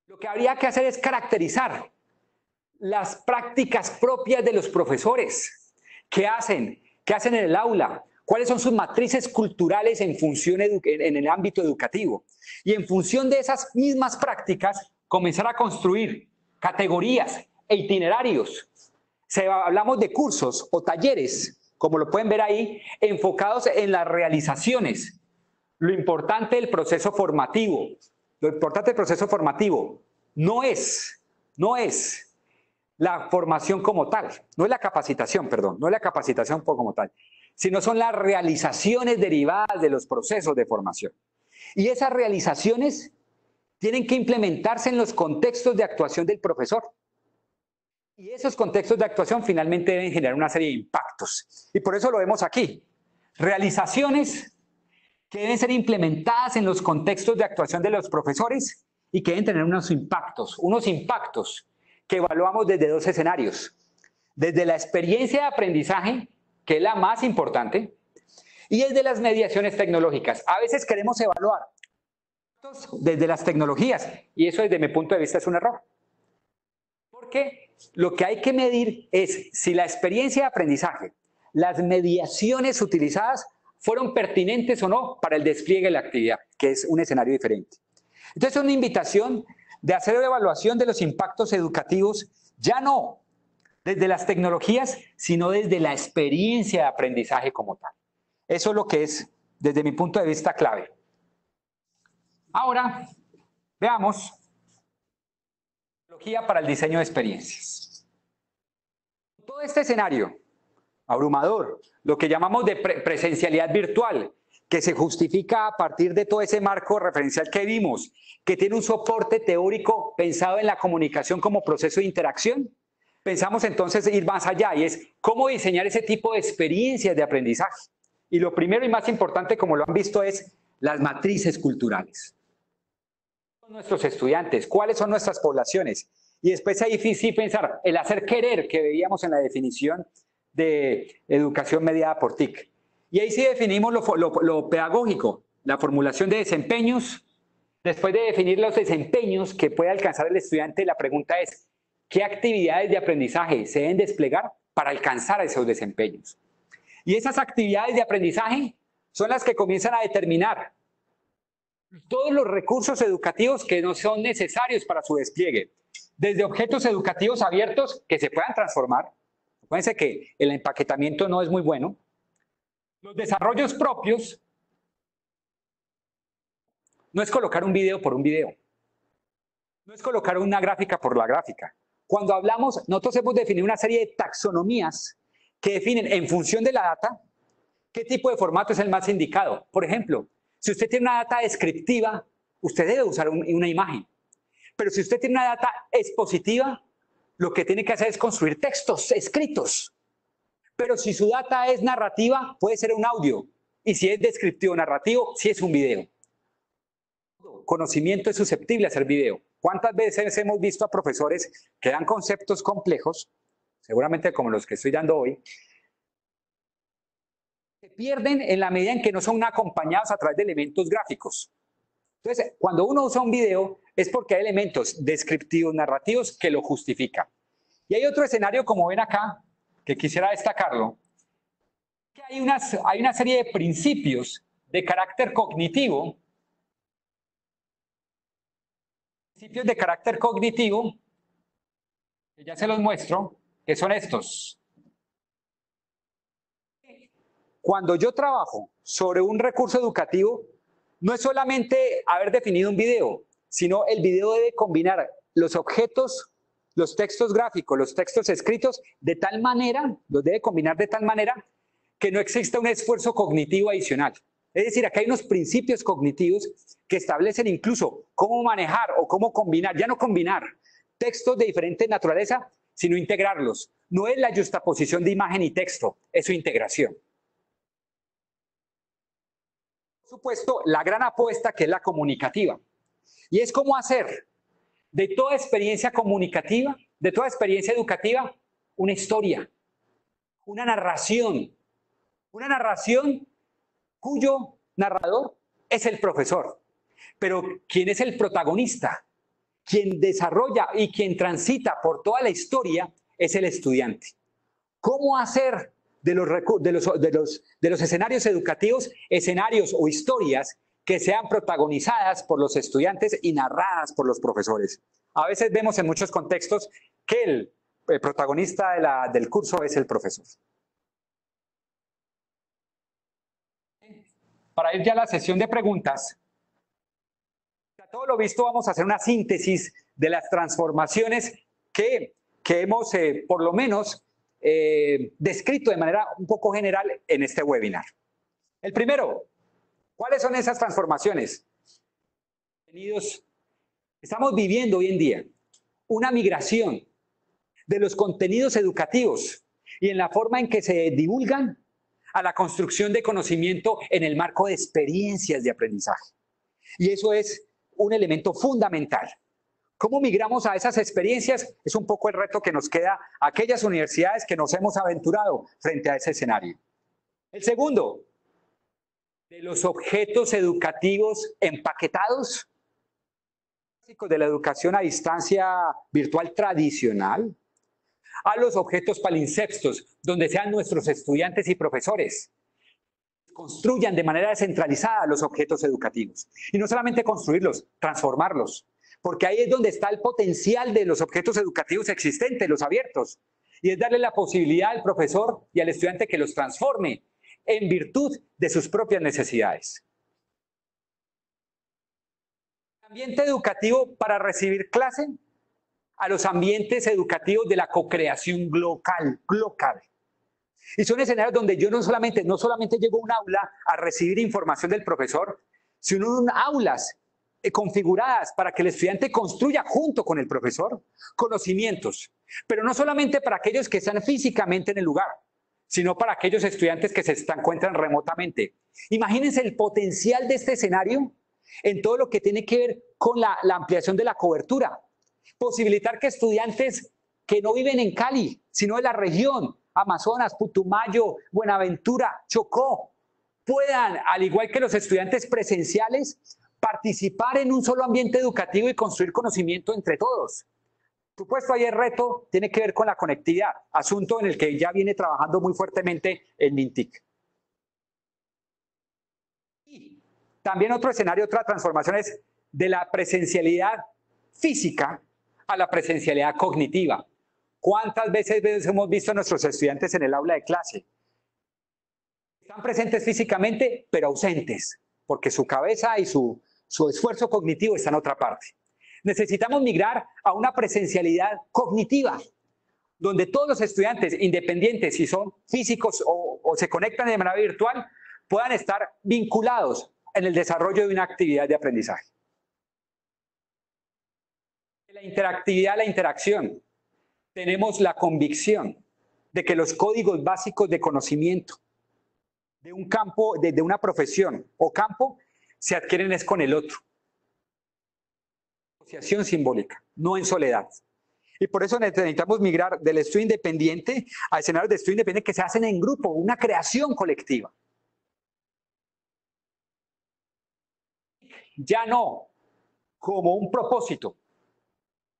Lo que habría que hacer es caracterizar las prácticas propias de los profesores. ¿Qué hacen? ¿Qué hacen en el aula? ¿Cuáles son sus matrices culturales en función en el ámbito educativo? Y en función de esas mismas prácticas, comenzar a construir categorías e itinerarios. Hablamos de cursos o talleres, como lo pueden ver ahí, enfocados en las realizaciones. Lo importante del proceso formativo, no es la formación como tal, no es la capacitación, perdón, no es la capacitación como tal, sino son las realizaciones derivadas de los procesos de formación. Y esas realizaciones tienen que implementarse en los contextos de actuación del profesor. Y esos contextos de actuación finalmente deben generar una serie de impactos. Y por eso lo vemos aquí. Realizaciones que deben ser implementadas en los contextos de actuación de los profesores y que deben tener unos impactos que evaluamos desde 2 escenarios. Desde la experiencia de aprendizaje, que es la más importante, y desde las mediaciones tecnológicas. A veces queremos evaluar desde las tecnologías y eso desde mi punto de vista es un error. Porque lo que hay que medir es si la experiencia de aprendizaje, las mediaciones utilizadas fueron pertinentes o no para el despliegue de la actividad, que es un escenario diferente. Entonces es una invitación de hacer una evaluación de los impactos educativos, ya no desde las tecnologías, sino desde la experiencia de aprendizaje como tal. Eso es lo que es, desde mi punto de vista, clave. Ahora, veamos tecnología para el diseño de experiencias. Todo este escenario abrumador, lo que llamamos de presencialidad virtual, que se justifica a partir de todo ese marco referencial que vimos, que tiene un soporte teórico pensado en la comunicación como proceso de interacción. Pensamos entonces ir más allá y es cómo diseñar ese tipo de experiencias de aprendizaje. Y lo primero y más importante, como lo han visto, es las matrices culturales. Nuestros estudiantes, cuáles son nuestras poblaciones. Y después ahí sí pensar, el hacer querer que veíamos en la definición de educación mediada por TIC. Y ahí sí definimos lo pedagógico, la formulación de desempeños. Después de definir los desempeños que puede alcanzar el estudiante, la pregunta es, ¿qué actividades de aprendizaje se deben desplegar para alcanzar esos desempeños? Y esas actividades de aprendizaje son las que comienzan a determinar todos los recursos educativos que no son necesarios para su despliegue. Desde objetos educativos abiertos que se puedan transformar. Acuérdense que el empaquetamiento no es muy bueno. Los desarrollos propios no es colocar un video por un video. No es colocar una gráfica por la gráfica. Cuando hablamos, nosotros hemos definido una serie de taxonomías que definen en función de la data qué tipo de formato es el más indicado. Por ejemplo, si usted tiene una data descriptiva, usted debe usar una imagen. Pero si usted tiene una data expositiva, lo que tiene que hacer es construir textos escritos. Pero si su data es narrativa, puede ser un audio. Y si es descriptivo narrativo, sí es un video. Conocimiento es susceptible a ser video. ¿Cuántas veces hemos visto a profesores que dan conceptos complejos, seguramente como los que estoy dando hoy, se pierden en la medida en que no son acompañados a través de elementos gráficos. Entonces, cuando uno usa un video es porque hay elementos descriptivos, narrativos que lo justifican. Y hay otro escenario, como ven acá, que quisiera destacarlo, que hay una serie de principios de carácter cognitivo, que ya se los muestro, que son estos. Cuando yo trabajo sobre un recurso educativo, no es solamente haber definido un video, sino el video debe combinar los objetos, los textos gráficos, los textos escritos, de tal manera, los debe combinar de tal manera que no exista un esfuerzo cognitivo adicional. Es decir, acá hay unos principios cognitivos que establecen incluso cómo manejar o cómo combinar, ya no combinar textos de diferente naturaleza, sino integrarlos. No es la justaposición de imagen y texto, es su integración. Por supuesto, la gran apuesta que es la comunicativa. Y es cómo hacer de toda experiencia comunicativa, de toda experiencia educativa, una historia, una narración cuyo narrador es el profesor. Pero ¿quién es el protagonista? Quien desarrolla y quien transita por toda la historia es el estudiante. ¿Cómo hacer de los escenarios educativos escenarios o historias que sean protagonizadas por los estudiantes y narradas por los profesores? A veces vemos en muchos contextos que el protagonista del curso es el profesor. Para ir ya a la sesión de preguntas, a todo lo visto vamos a hacer una síntesis de las transformaciones que hemos por lo menos descrito de manera un poco general en este webinar. El primero, ¿cuáles son esas transformaciones? Estamos viviendo hoy en día una migración de los contenidos educativos y en la forma en que se divulgan a la construcción de conocimiento en el marco de experiencias de aprendizaje. Y eso es un elemento fundamental. ¿Cómo migramos a esas experiencias? Es un poco el reto que nos queda a aquellas universidades que nos hemos aventurado frente a ese escenario. El segundo, de los objetos educativos empaquetados, de la educación a distancia virtual tradicional, a los objetos palimpsestos, donde sean nuestros estudiantes y profesores. Construyan de manera descentralizada los objetos educativos. Y no solamente construirlos, transformarlos. Porque ahí es donde está el potencial de los objetos educativos existentes, los abiertos. Y es darle la posibilidad al profesor y al estudiante que los transforme en virtud de sus propias necesidades. Ambiente educativo para recibir clase a los ambientes educativos de la co-creación local. Y son escenarios donde yo no solamente llego a un aula a recibir información del profesor, sino en aulas configuradas para que el estudiante construya junto con el profesor conocimientos, pero no solamente para aquellos que están físicamente en el lugar, sino para aquellos estudiantes que se encuentran remotamente. Imagínense el potencial de este escenario en todo lo que tiene que ver con la ampliación de la cobertura. Posibilitar que estudiantes que no viven en Cali, sino de la región, Amazonas, Putumayo, Buenaventura, Chocó, puedan, al igual que los estudiantes presenciales, participar en un solo ambiente educativo y construir conocimiento entre todos. Por supuesto, ahí el reto tiene que ver con la conectividad, asunto en el que ya viene trabajando muy fuertemente el MINTIC. Y también otro escenario, otra transformación es de la presencialidad física a la presencialidad cognitiva. ¿Cuántas veces hemos visto a nuestros estudiantes en el aula de clase? Están presentes físicamente, pero ausentes, porque su cabeza y su esfuerzo cognitivo está en otra parte. Necesitamos migrar a una presencialidad cognitiva, donde todos los estudiantes, independientes si son físicos o se conectan de manera virtual, puedan estar vinculados en el desarrollo de una actividad de aprendizaje. La interactividad, la interacción. Tenemos la convicción de que los códigos básicos de conocimiento de un campo, de una profesión o campo, se adquieren es con el otro. Asociación simbólica, no en soledad. Y por eso necesitamos migrar del estudio independiente a escenarios de estudio independiente que se hacen en grupo, una creación colectiva. TIC ya no como un propósito,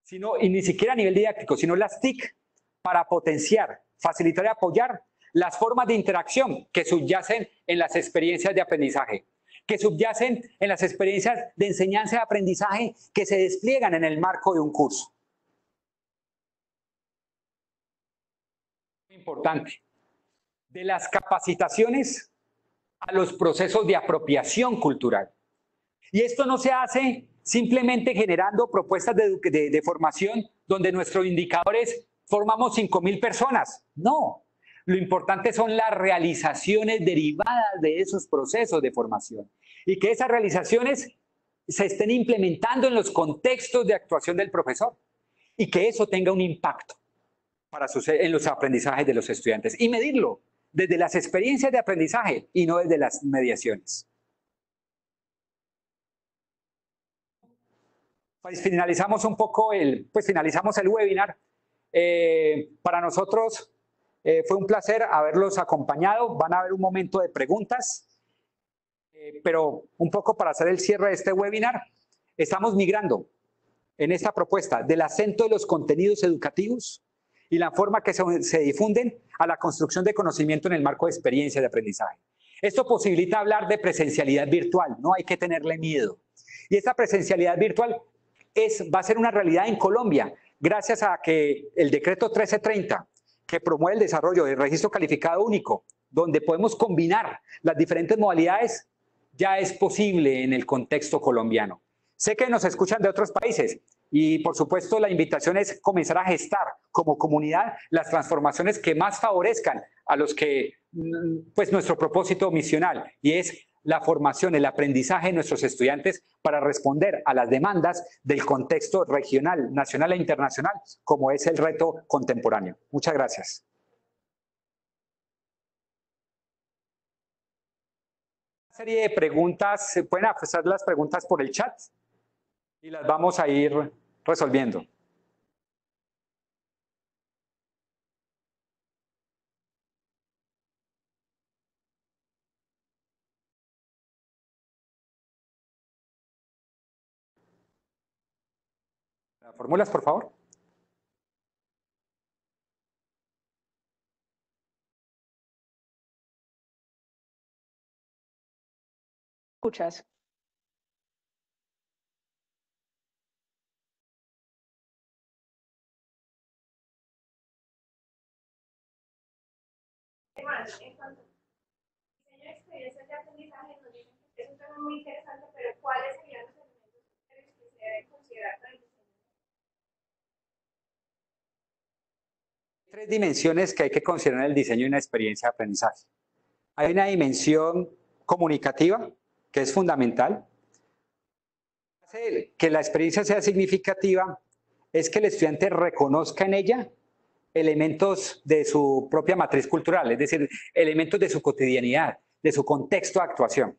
sino, y ni siquiera a nivel didáctico, sino las TIC para potenciar, facilitar y apoyar las formas de interacción que subyacen en las experiencias de aprendizaje, que subyacen en las experiencias de enseñanza y aprendizaje que se despliegan en el marco de un curso. Importante, de las capacitaciones a los procesos de apropiación cultural. Y esto no se hace simplemente generando propuestas de formación donde nuestros indicadores formamos 5.000 personas. No, lo importante son las realizaciones derivadas de esos procesos de formación y que esas realizaciones se estén implementando en los contextos de actuación del profesor y que eso tenga un impacto en los aprendizajes de los estudiantes y medirlo desde las experiencias de aprendizaje y no desde las mediaciones. Pues finalizamos un poco finalizamos el webinar. Para nosotros fue un placer haberlos acompañado. Van a haber un momento de preguntas, pero un poco para hacer el cierre de este webinar, estamos migrando en esta propuesta del acento de los contenidos educativos y la forma que se difunden a la construcción de conocimiento en el marco de experiencia de aprendizaje. Esto posibilita hablar de presencialidad virtual, no hay que tenerle miedo. Y esta presencialidad virtual va a ser una realidad en Colombia, gracias a que el decreto 1330, que promueve el desarrollo del registro calificado único, donde podemos combinar las diferentes modalidades, ya es posible en el contexto colombiano. Sé que nos escuchan de otros países y, por supuesto, la invitación es comenzar a gestar como comunidad las transformaciones que más favorezcan a los que, pues, nuestro propósito misional, y es la formación, el aprendizaje de nuestros estudiantes para responder a las demandas del contexto regional, nacional e internacional, como es el reto contemporáneo. Muchas gracias. Una serie de preguntas, se pueden hacer las preguntas por el chat y las vamos a ir resolviendo. Fórmulas, por favor. ¿Escuchas? En cuanto a diseño de experiencias de aprendizaje, nos dicen que es un tema muy interesante, pero ¿cuáles serían los elementos que se deben considerar para el diseño? Tres dimensiones que hay que considerar en el diseño de una experiencia de aprendizaje. Hay una dimensión comunicativa, que es fundamental. Que la experiencia sea significativa es que el estudiante reconozca en ella elementos de su propia matriz cultural, es decir, elementos de su cotidianidad, de su contexto de actuación.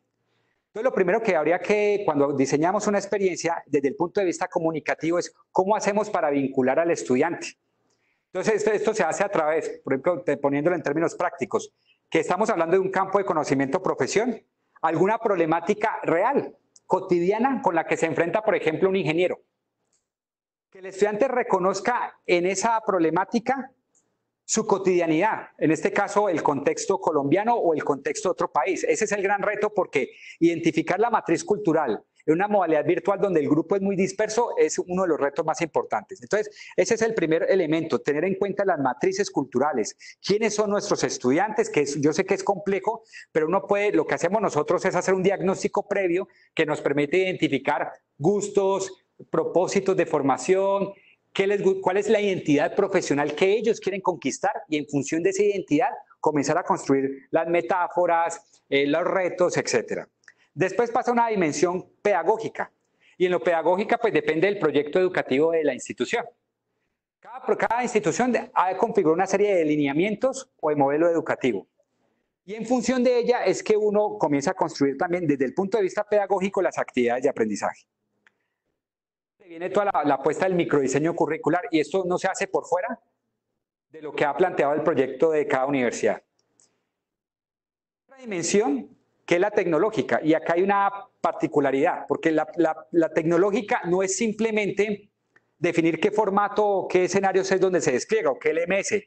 Entonces, lo primero que habría que, cuando diseñamos una experiencia, desde el punto de vista comunicativo, es cómo hacemos para vincular al estudiante. Entonces, esto se hace a través, por ejemplo, poniéndolo en términos prácticos, que estamos hablando de un campo de conocimiento-profesión, alguna problemática real, cotidiana, con la que se enfrenta, por ejemplo, un ingeniero. Que el estudiante reconozca en esa problemática su cotidianidad, en este caso el contexto colombiano o el contexto de otro país. Ese es el gran reto, porque identificar la matriz cultural en una modalidad virtual donde el grupo es muy disperso es uno de los retos más importantes. Entonces, ese es el primer elemento, tener en cuenta las matrices culturales. ¿Quiénes son nuestros estudiantes? Yo sé que es complejo, pero uno puede, lo que hacemos nosotros es hacer un diagnóstico previo que nos permite identificar gustos, propósitos de formación, cuál es la identidad profesional que ellos quieren conquistar, y en función de esa identidad comenzar a construir las metáforas, los retos, etc. Después pasa una dimensión pedagógica, y en lo pedagógica pues depende del proyecto educativo de la institución. Cada institución ha de configurar una serie de lineamientos o de modelo educativo, y en función de ella es que uno comienza a construir también desde el punto de vista pedagógico las actividades de aprendizaje. Viene toda la apuesta del microdiseño curricular, y esto no se hace por fuera de lo que ha planteado el proyecto de cada universidad. Otra dimensión que es la tecnológica. Y acá hay una particularidad, porque la tecnológica no es simplemente definir qué formato o qué escenarios es donde se despliega o qué LMS,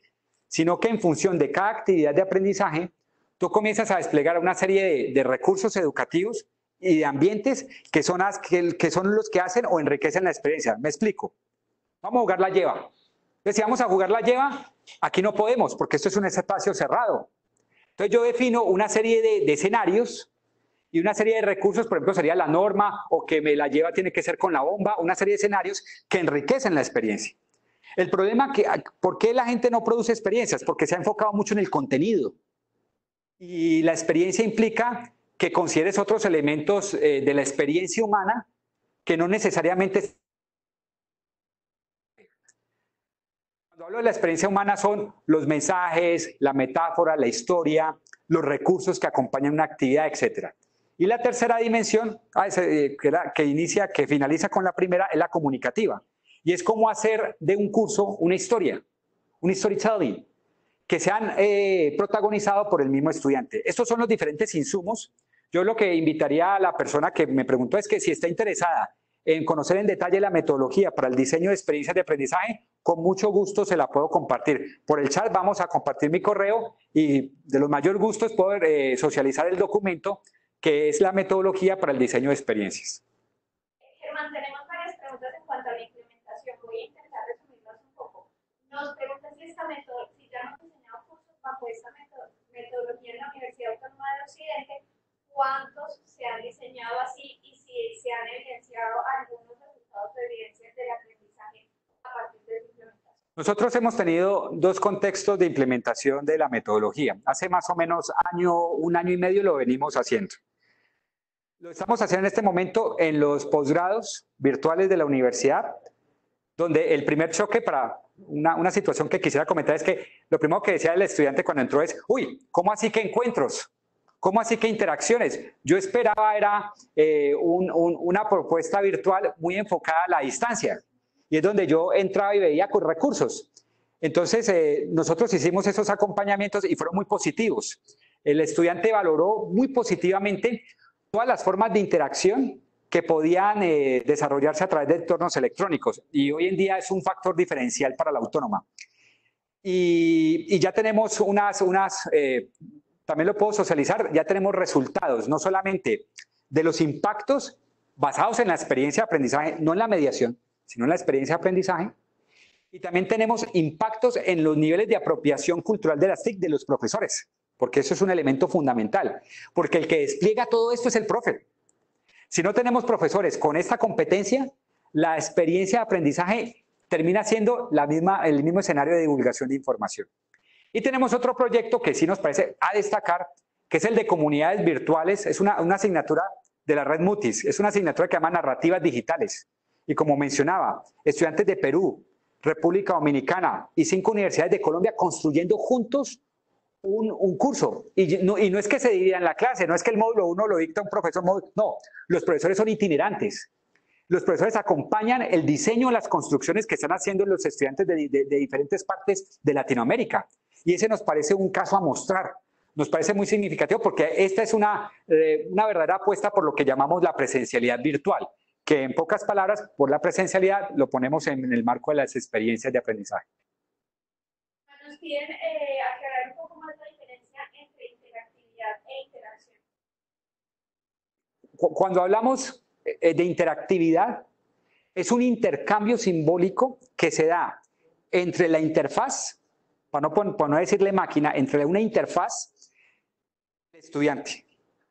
sino que en función de cada actividad de aprendizaje, tú comienzas a desplegar una serie de recursos educativos y de ambientes que son los que hacen o enriquecen la experiencia. Me explico. Vamos a jugar la lleva. Entonces, si vamos a jugar la lleva, aquí no podemos porque esto es un espacio cerrado. Entonces yo defino una serie de escenarios y una serie de recursos, por ejemplo, sería la norma o que la lleva tiene que ser con la bomba, una serie de escenarios que enriquecen la experiencia. El problema que, ¿por qué la gente no produce experiencias? Porque se ha enfocado mucho en el contenido. Y la experiencia implica que consideres otros elementos de la experiencia humana que no necesariamente... Cuando hablo de la experiencia humana son los mensajes, la metáfora, la historia, los recursos que acompañan una actividad, etc. Y la tercera dimensión, que finaliza con la primera, es la comunicativa. Y es cómo hacer de un curso una historia, un storytelling, que sean protagonizados por el mismo estudiante. Estos son los diferentes insumos. Yo lo que invitaría a la persona que me preguntó es que si está interesada en conocer en detalle la metodología para el diseño de experiencias de aprendizaje, con mucho gusto se la puedo compartir. Por el chat vamos a compartir mi correo y de los mayor gustos es poder socializar el documento que es la metodología para el diseño de experiencias. Germán, tenemos varias preguntas en cuanto a la implementación. Voy a intentar resumirlas un poco. Nos pregunta si si ya hemos diseñado cursos bajo esta metodología en la Universidad Autónoma del Occidente, ¿cuántos se han diseñado así y si se han evidenciado algunos resultados o evidencias del aprendizaje a partir de su implementación? Nosotros hemos tenido dos contextos de implementación de la metodología. Hace más o menos un año y medio lo venimos haciendo. Lo estamos haciendo en este momento en los posgrados virtuales de la universidad, donde el primer choque para una situación que quisiera comentar es que lo primero que decía el estudiante cuando entró es, uy, ¿cómo así que encuentros? ¿Cómo así que interacciones? Yo esperaba era una propuesta virtual muy enfocada a la distancia, y es donde yo entraba y veía con recursos. Entonces, nosotros hicimos esos acompañamientos y fueron muy positivos. El estudiante valoró muy positivamente todas las formas de interacción que podían desarrollarse a través de entornos electrónicos, y hoy en día es un factor diferencial para la autónoma. Y ya tenemos también lo puedo socializar, ya tenemos resultados, no solamente de los impactos basados en la experiencia de aprendizaje, no en la mediación, sino en la experiencia de aprendizaje, y también tenemos impactos en los niveles de apropiación cultural de las TIC de los profesores, porque eso es un elemento fundamental, porque el que despliega todo esto es el profe. Si no tenemos profesores con esta competencia, la experiencia de aprendizaje termina siendo el mismo escenario de divulgación de información. Y tenemos otro proyecto que sí nos parece a destacar, que es el de comunidades virtuales. Es una asignatura de la red Mutis, es una asignatura que llama Narrativas Digitales. Y como mencionaba, estudiantes de Perú, República Dominicana y 5 universidades de Colombia construyendo juntos un curso. Y no es que se dividan la clase, no es que el módulo 1 lo dicta un profesor, no, los profesores son itinerantes. Los profesores acompañan el diseño, las construcciones que están haciendo los estudiantes de diferentes partes de Latinoamérica. Y ese nos parece un caso a mostrar. Nos parece muy significativo porque esta es una verdadera apuesta por lo que llamamos la presencialidad virtual, que en pocas palabras, por la presencialidad, lo ponemos en el marco de las experiencias de aprendizaje. Nos piden aclarar un poco más la diferencia entre interactividad e interacción. Cuando hablamos de interactividad, es un intercambio simbólico que se da entre la interfaz, para no decirle máquina, entre una interfaz y el estudiante.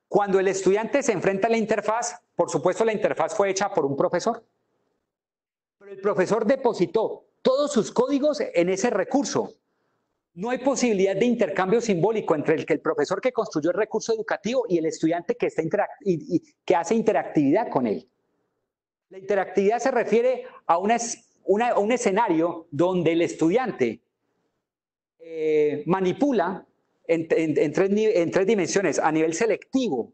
Cuando el estudiante se enfrenta a la interfaz, por supuesto la interfaz fue hecha por un profesor, pero el profesor depositó todos sus códigos en ese recurso. No hay posibilidad de intercambio simbólico entre el profesor que construyó el recurso educativo y el estudiante que, que hace interactividad con él. La interactividad se refiere a un escenario donde el estudiante manipula en tres dimensiones, a nivel selectivo,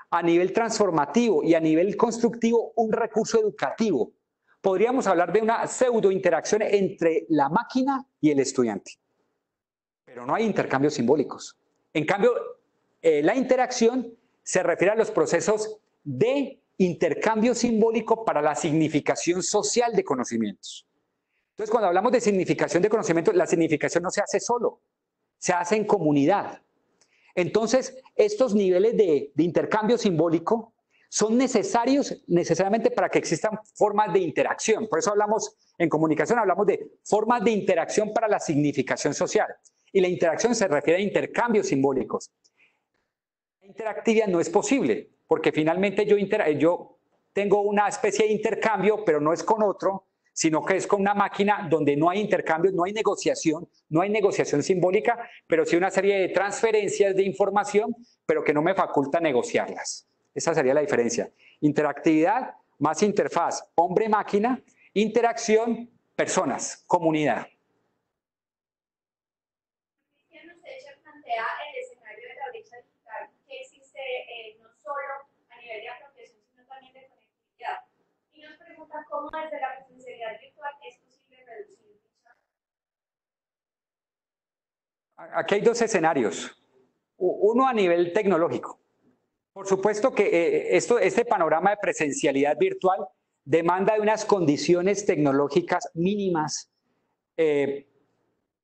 a nivel transformativo y a nivel constructivo, un recurso educativo. Podríamos hablar de una pseudo interacción entre la máquina y el estudiante. Pero no hay intercambios simbólicos. En cambio, la interacción se refiere a los procesos de intercambio simbólico para la significación social de conocimientos. Entonces, cuando hablamos de significación de conocimientos, la significación no se hace solo, se hace en comunidad. Entonces, estos niveles de intercambio simbólico son necesarios necesariamente para que existan formas de interacción. Por eso hablamos, en comunicación hablamos de formas de interacción para la significación social. Y la interacción se refiere a intercambios simbólicos. La interactividad no es posible, porque finalmente yo tengo una especie de intercambio, pero no es con otro, sino que es con una máquina donde no hay intercambio, no hay negociación simbólica, pero sí una serie de transferencias de información, pero que no me faculta negociarlas. Esa sería la diferencia. Interactividad más interfaz hombre-máquina, interacción, personas, comunidad. Cristian Usecha plantea el escenario de la brecha digital que existe no solo a nivel de apropiación, sino también de conectividad. Y nos pregunta cómo desde la presencialidad virtual es posible reducir dicha. Aquí hay dos escenarios. Uno a nivel tecnológico. Por supuesto que este panorama de presencialidad virtual demanda de unas condiciones tecnológicas mínimas,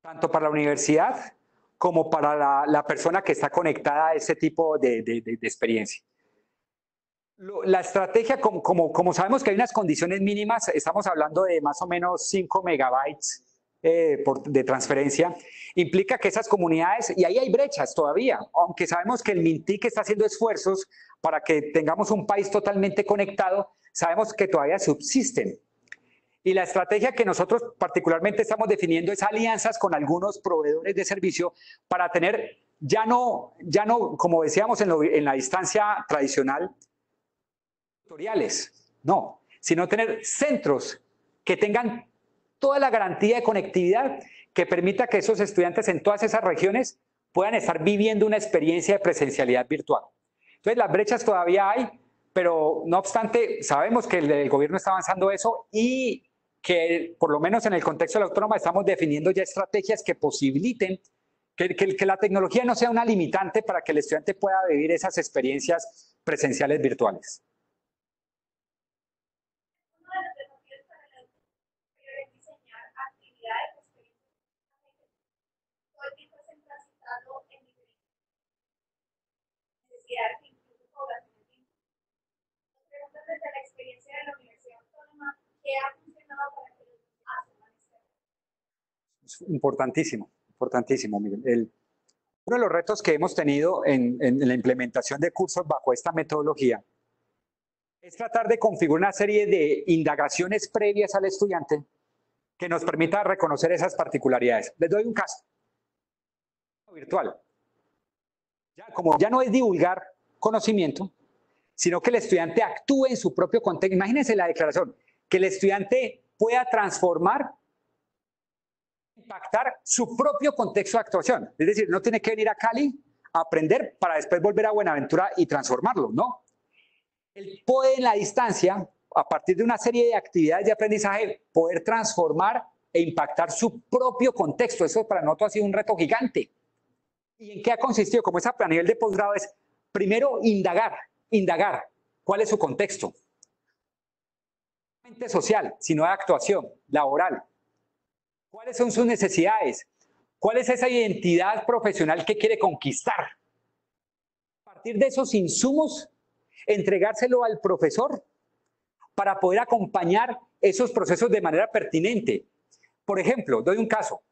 tanto para la universidad como para la persona que está conectada a ese tipo de experiencia. La estrategia, como sabemos que hay unas condiciones mínimas, estamos hablando de más o menos 5 megabytes de transferencia, implica que esas comunidades, y ahí hay brechas todavía, aunque sabemos que el MINTIC está haciendo esfuerzos para que tengamos un país totalmente conectado, sabemos que todavía subsisten. Y la estrategia que nosotros particularmente estamos definiendo es alianzas con algunos proveedores de servicio para tener, ya no como decíamos en la distancia tradicional, tutoriales, no, sino tener centros que tengan toda la garantía de conectividad que permita que esos estudiantes en todas esas regiones puedan estar viviendo una experiencia de presencialidad virtual. Entonces, las brechas todavía hay, pero no obstante, sabemos que el gobierno está avanzando eso y que por lo menos en el contexto de la autónoma estamos definiendo ya estrategias que posibiliten que la tecnología no sea una limitante para que el estudiante pueda vivir esas experiencias presenciales virtuales. Desde la experiencia de la Universidad Autónoma, ¿qué ha funcionado para que los asuman este? Es importantísimo, Miguel. Uno de los retos que hemos tenido en la implementación de cursos bajo esta metodología es tratar de configurar una serie de indagaciones previas al estudiante que nos permita reconocer esas particularidades. Les doy un caso virtual. Como ya no es divulgar conocimiento, sino que el estudiante actúe en su propio contexto. Imagínense la declaración, que el estudiante pueda transformar, impactar su propio contexto de actuación. Es decir, no tiene que venir a Cali a aprender para después volver a Buenaventura y transformarlo, no. Él puede en la distancia, a partir de una serie de actividades de aprendizaje, poder transformar e impactar su propio contexto. Eso para nosotros ha sido un reto gigante. ¿Y en qué ha consistido? Como es a nivel de posgrado, es primero indagar cuál es su contexto. No solamente social, sino de actuación, laboral. ¿Cuáles son sus necesidades? ¿Cuál es esa identidad profesional que quiere conquistar? A partir de esos insumos, entregárselo al profesor para poder acompañar esos procesos de manera pertinente. Por ejemplo, doy un caso.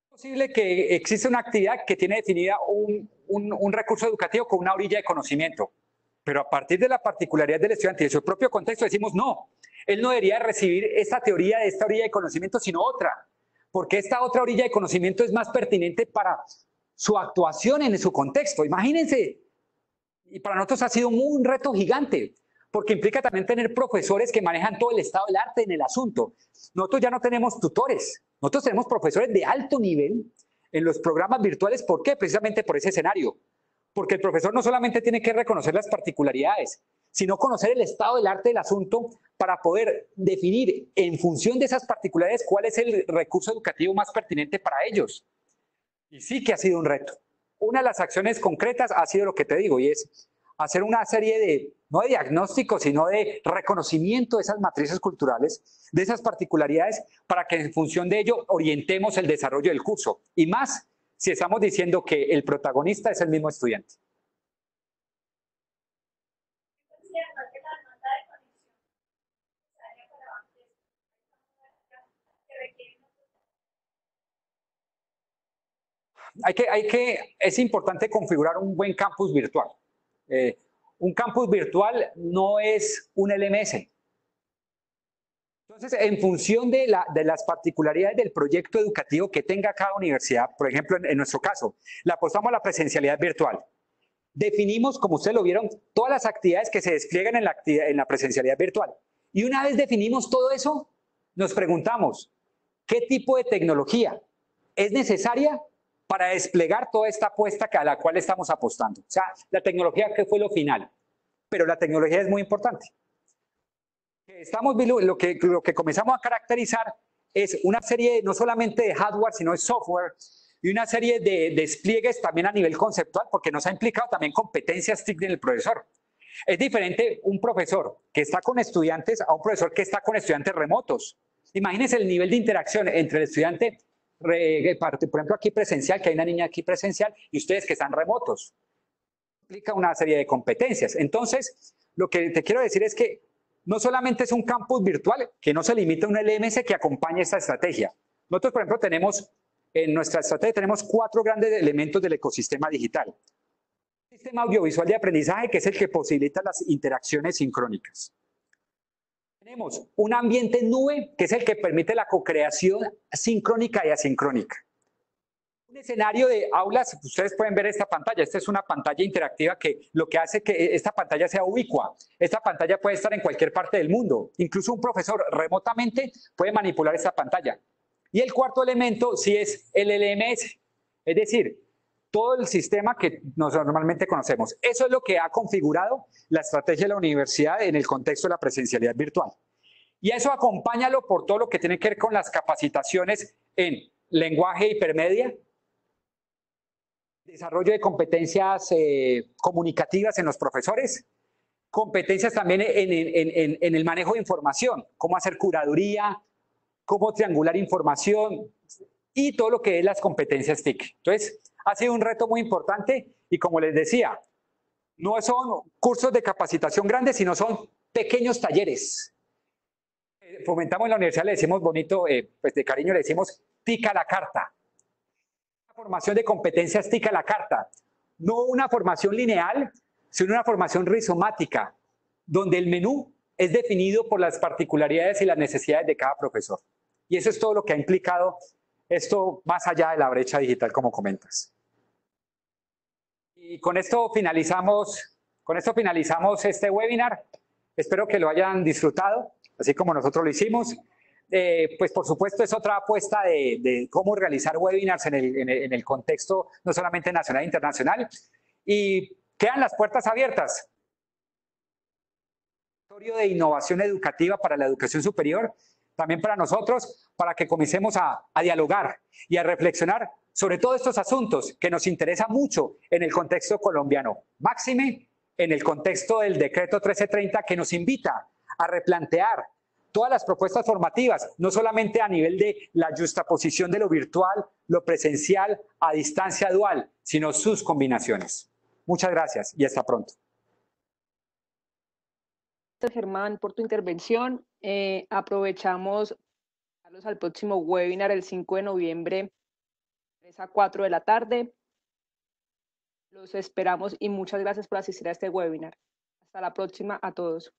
Es posible que exista una actividad que tiene definida un recurso educativo con una orilla de conocimiento, pero a partir de la particularidad del estudiante y de su propio contexto decimos no, él no debería recibir esta teoría de esta orilla de conocimiento, sino otra, porque esta otra orilla de conocimiento es más pertinente para su actuación en su contexto. Imagínense, y para nosotros ha sido un reto gigante, porque implica también tener profesores que manejan todo el estado del arte en el asunto. Nosotros ya no tenemos tutores, nosotros tenemos profesores de alto nivel en los programas virtuales. ¿Por qué? Precisamente por ese escenario. Porque el profesor no solamente tiene que reconocer las particularidades, sino conocer el estado del arte del asunto para poder definir en función de esas particularidades cuál es el recurso educativo más pertinente para ellos. Y sí que ha sido un reto una de las acciones concretas ha sido lo que te digo, y es hacer una serie de, no de diagnósticos, sino de reconocimiento de esas matrices culturales, de esas particularidades, para que en función de ello orientemos el desarrollo del curso. Y más si estamos diciendo que el protagonista es el mismo estudiante. Es importante configurar un buen campus virtual. Un campus virtual no es un LMS. Entonces, en función de las particularidades del proyecto educativo que tenga cada universidad, por ejemplo, en nuestro caso, le apostamos a la presencialidad virtual. Definimos, como ustedes lo vieron, todas las actividades que se despliegan en la presencialidad virtual. Y una vez definimos todo eso, nos preguntamos, ¿qué tipo de tecnología es necesaria para desplegar toda esta apuesta a la cual estamos apostando? O sea, la tecnología que fue lo final, pero la tecnología es muy importante. Lo que comenzamos a caracterizar es una serie no solamente de hardware, sino de software, y una serie de despliegues también a nivel conceptual, porque nos ha implicado también competencias TIC del profesor. Es diferente un profesor que está con estudiantes a un profesor que está con estudiantes remotos. Imagínense el nivel de interacción entre el estudiante, por ejemplo, aquí presencial, que hay una niña aquí presencial, y ustedes que están remotos. Implica una serie de competencias. Entonces, lo que te quiero decir es que no solamente es un campus virtual, que no se limita a un LMS que acompañe esta estrategia. Nosotros, por ejemplo, en nuestra estrategia tenemos 4 grandes elementos del ecosistema digital. Un sistema audiovisual de aprendizaje, que es el que posibilita las interacciones sincrónicas. Tenemos un ambiente en nube, que es el que permite la co-creación sincrónica y asincrónica. Un escenario de aulas, ustedes pueden ver esta pantalla, esta es una pantalla interactiva que lo que hace que esta pantalla sea ubicua. Esta pantalla puede estar en cualquier parte del mundo, incluso un profesor remotamente puede manipular esta pantalla. Y el cuarto elemento sí es el LMS, es decir, todo el sistema que normalmente conocemos. Eso es lo que ha configurado la estrategia de la universidad en el contexto de la presencialidad virtual. Y eso acompáñalo por todo lo que tiene que ver con las capacitaciones en lenguaje hipermedia, desarrollo de competencias comunicativas en los profesores, competencias también en el manejo de información, cómo hacer curaduría, cómo triangular información y todo lo que es las competencias TIC. Entonces, ha sido un reto muy importante y como les decía, no son cursos de capacitación grandes, sino son pequeños talleres. Fomentamos en la universidad, le decimos bonito, pues de cariño le decimos TIC a la carta. Formación de competencias TIC a la carta, no una formación lineal, sino una formación rizomática, donde el menú es definido por las particularidades y las necesidades de cada profesor. Y eso es todo lo que ha implicado esto más allá de la brecha digital, como comentas. Y con esto finalizamos este webinar. Espero que lo hayan disfrutado, así como nosotros lo hicimos. Pues por supuesto es otra apuesta de cómo realizar webinars en el contexto no solamente nacional e internacional. Y quedan las puertas abiertas. De innovación educativa para la educación superior, también para nosotros, para que comencemos a dialogar y a reflexionar sobre todos estos asuntos que nos interesan mucho en el contexto colombiano. Máxime en el contexto del decreto 1330 que nos invita a replantear todas las propuestas formativas, no solamente a nivel de la justaposición de lo virtual, lo presencial, a distancia dual, sino sus combinaciones. Muchas gracias y hasta pronto. Germán, por tu intervención. Aprovechamos al próximo webinar el 5 de noviembre, 3 a 4 de la tarde. Los esperamos y muchas gracias por asistir a este webinar. Hasta la próxima a todos.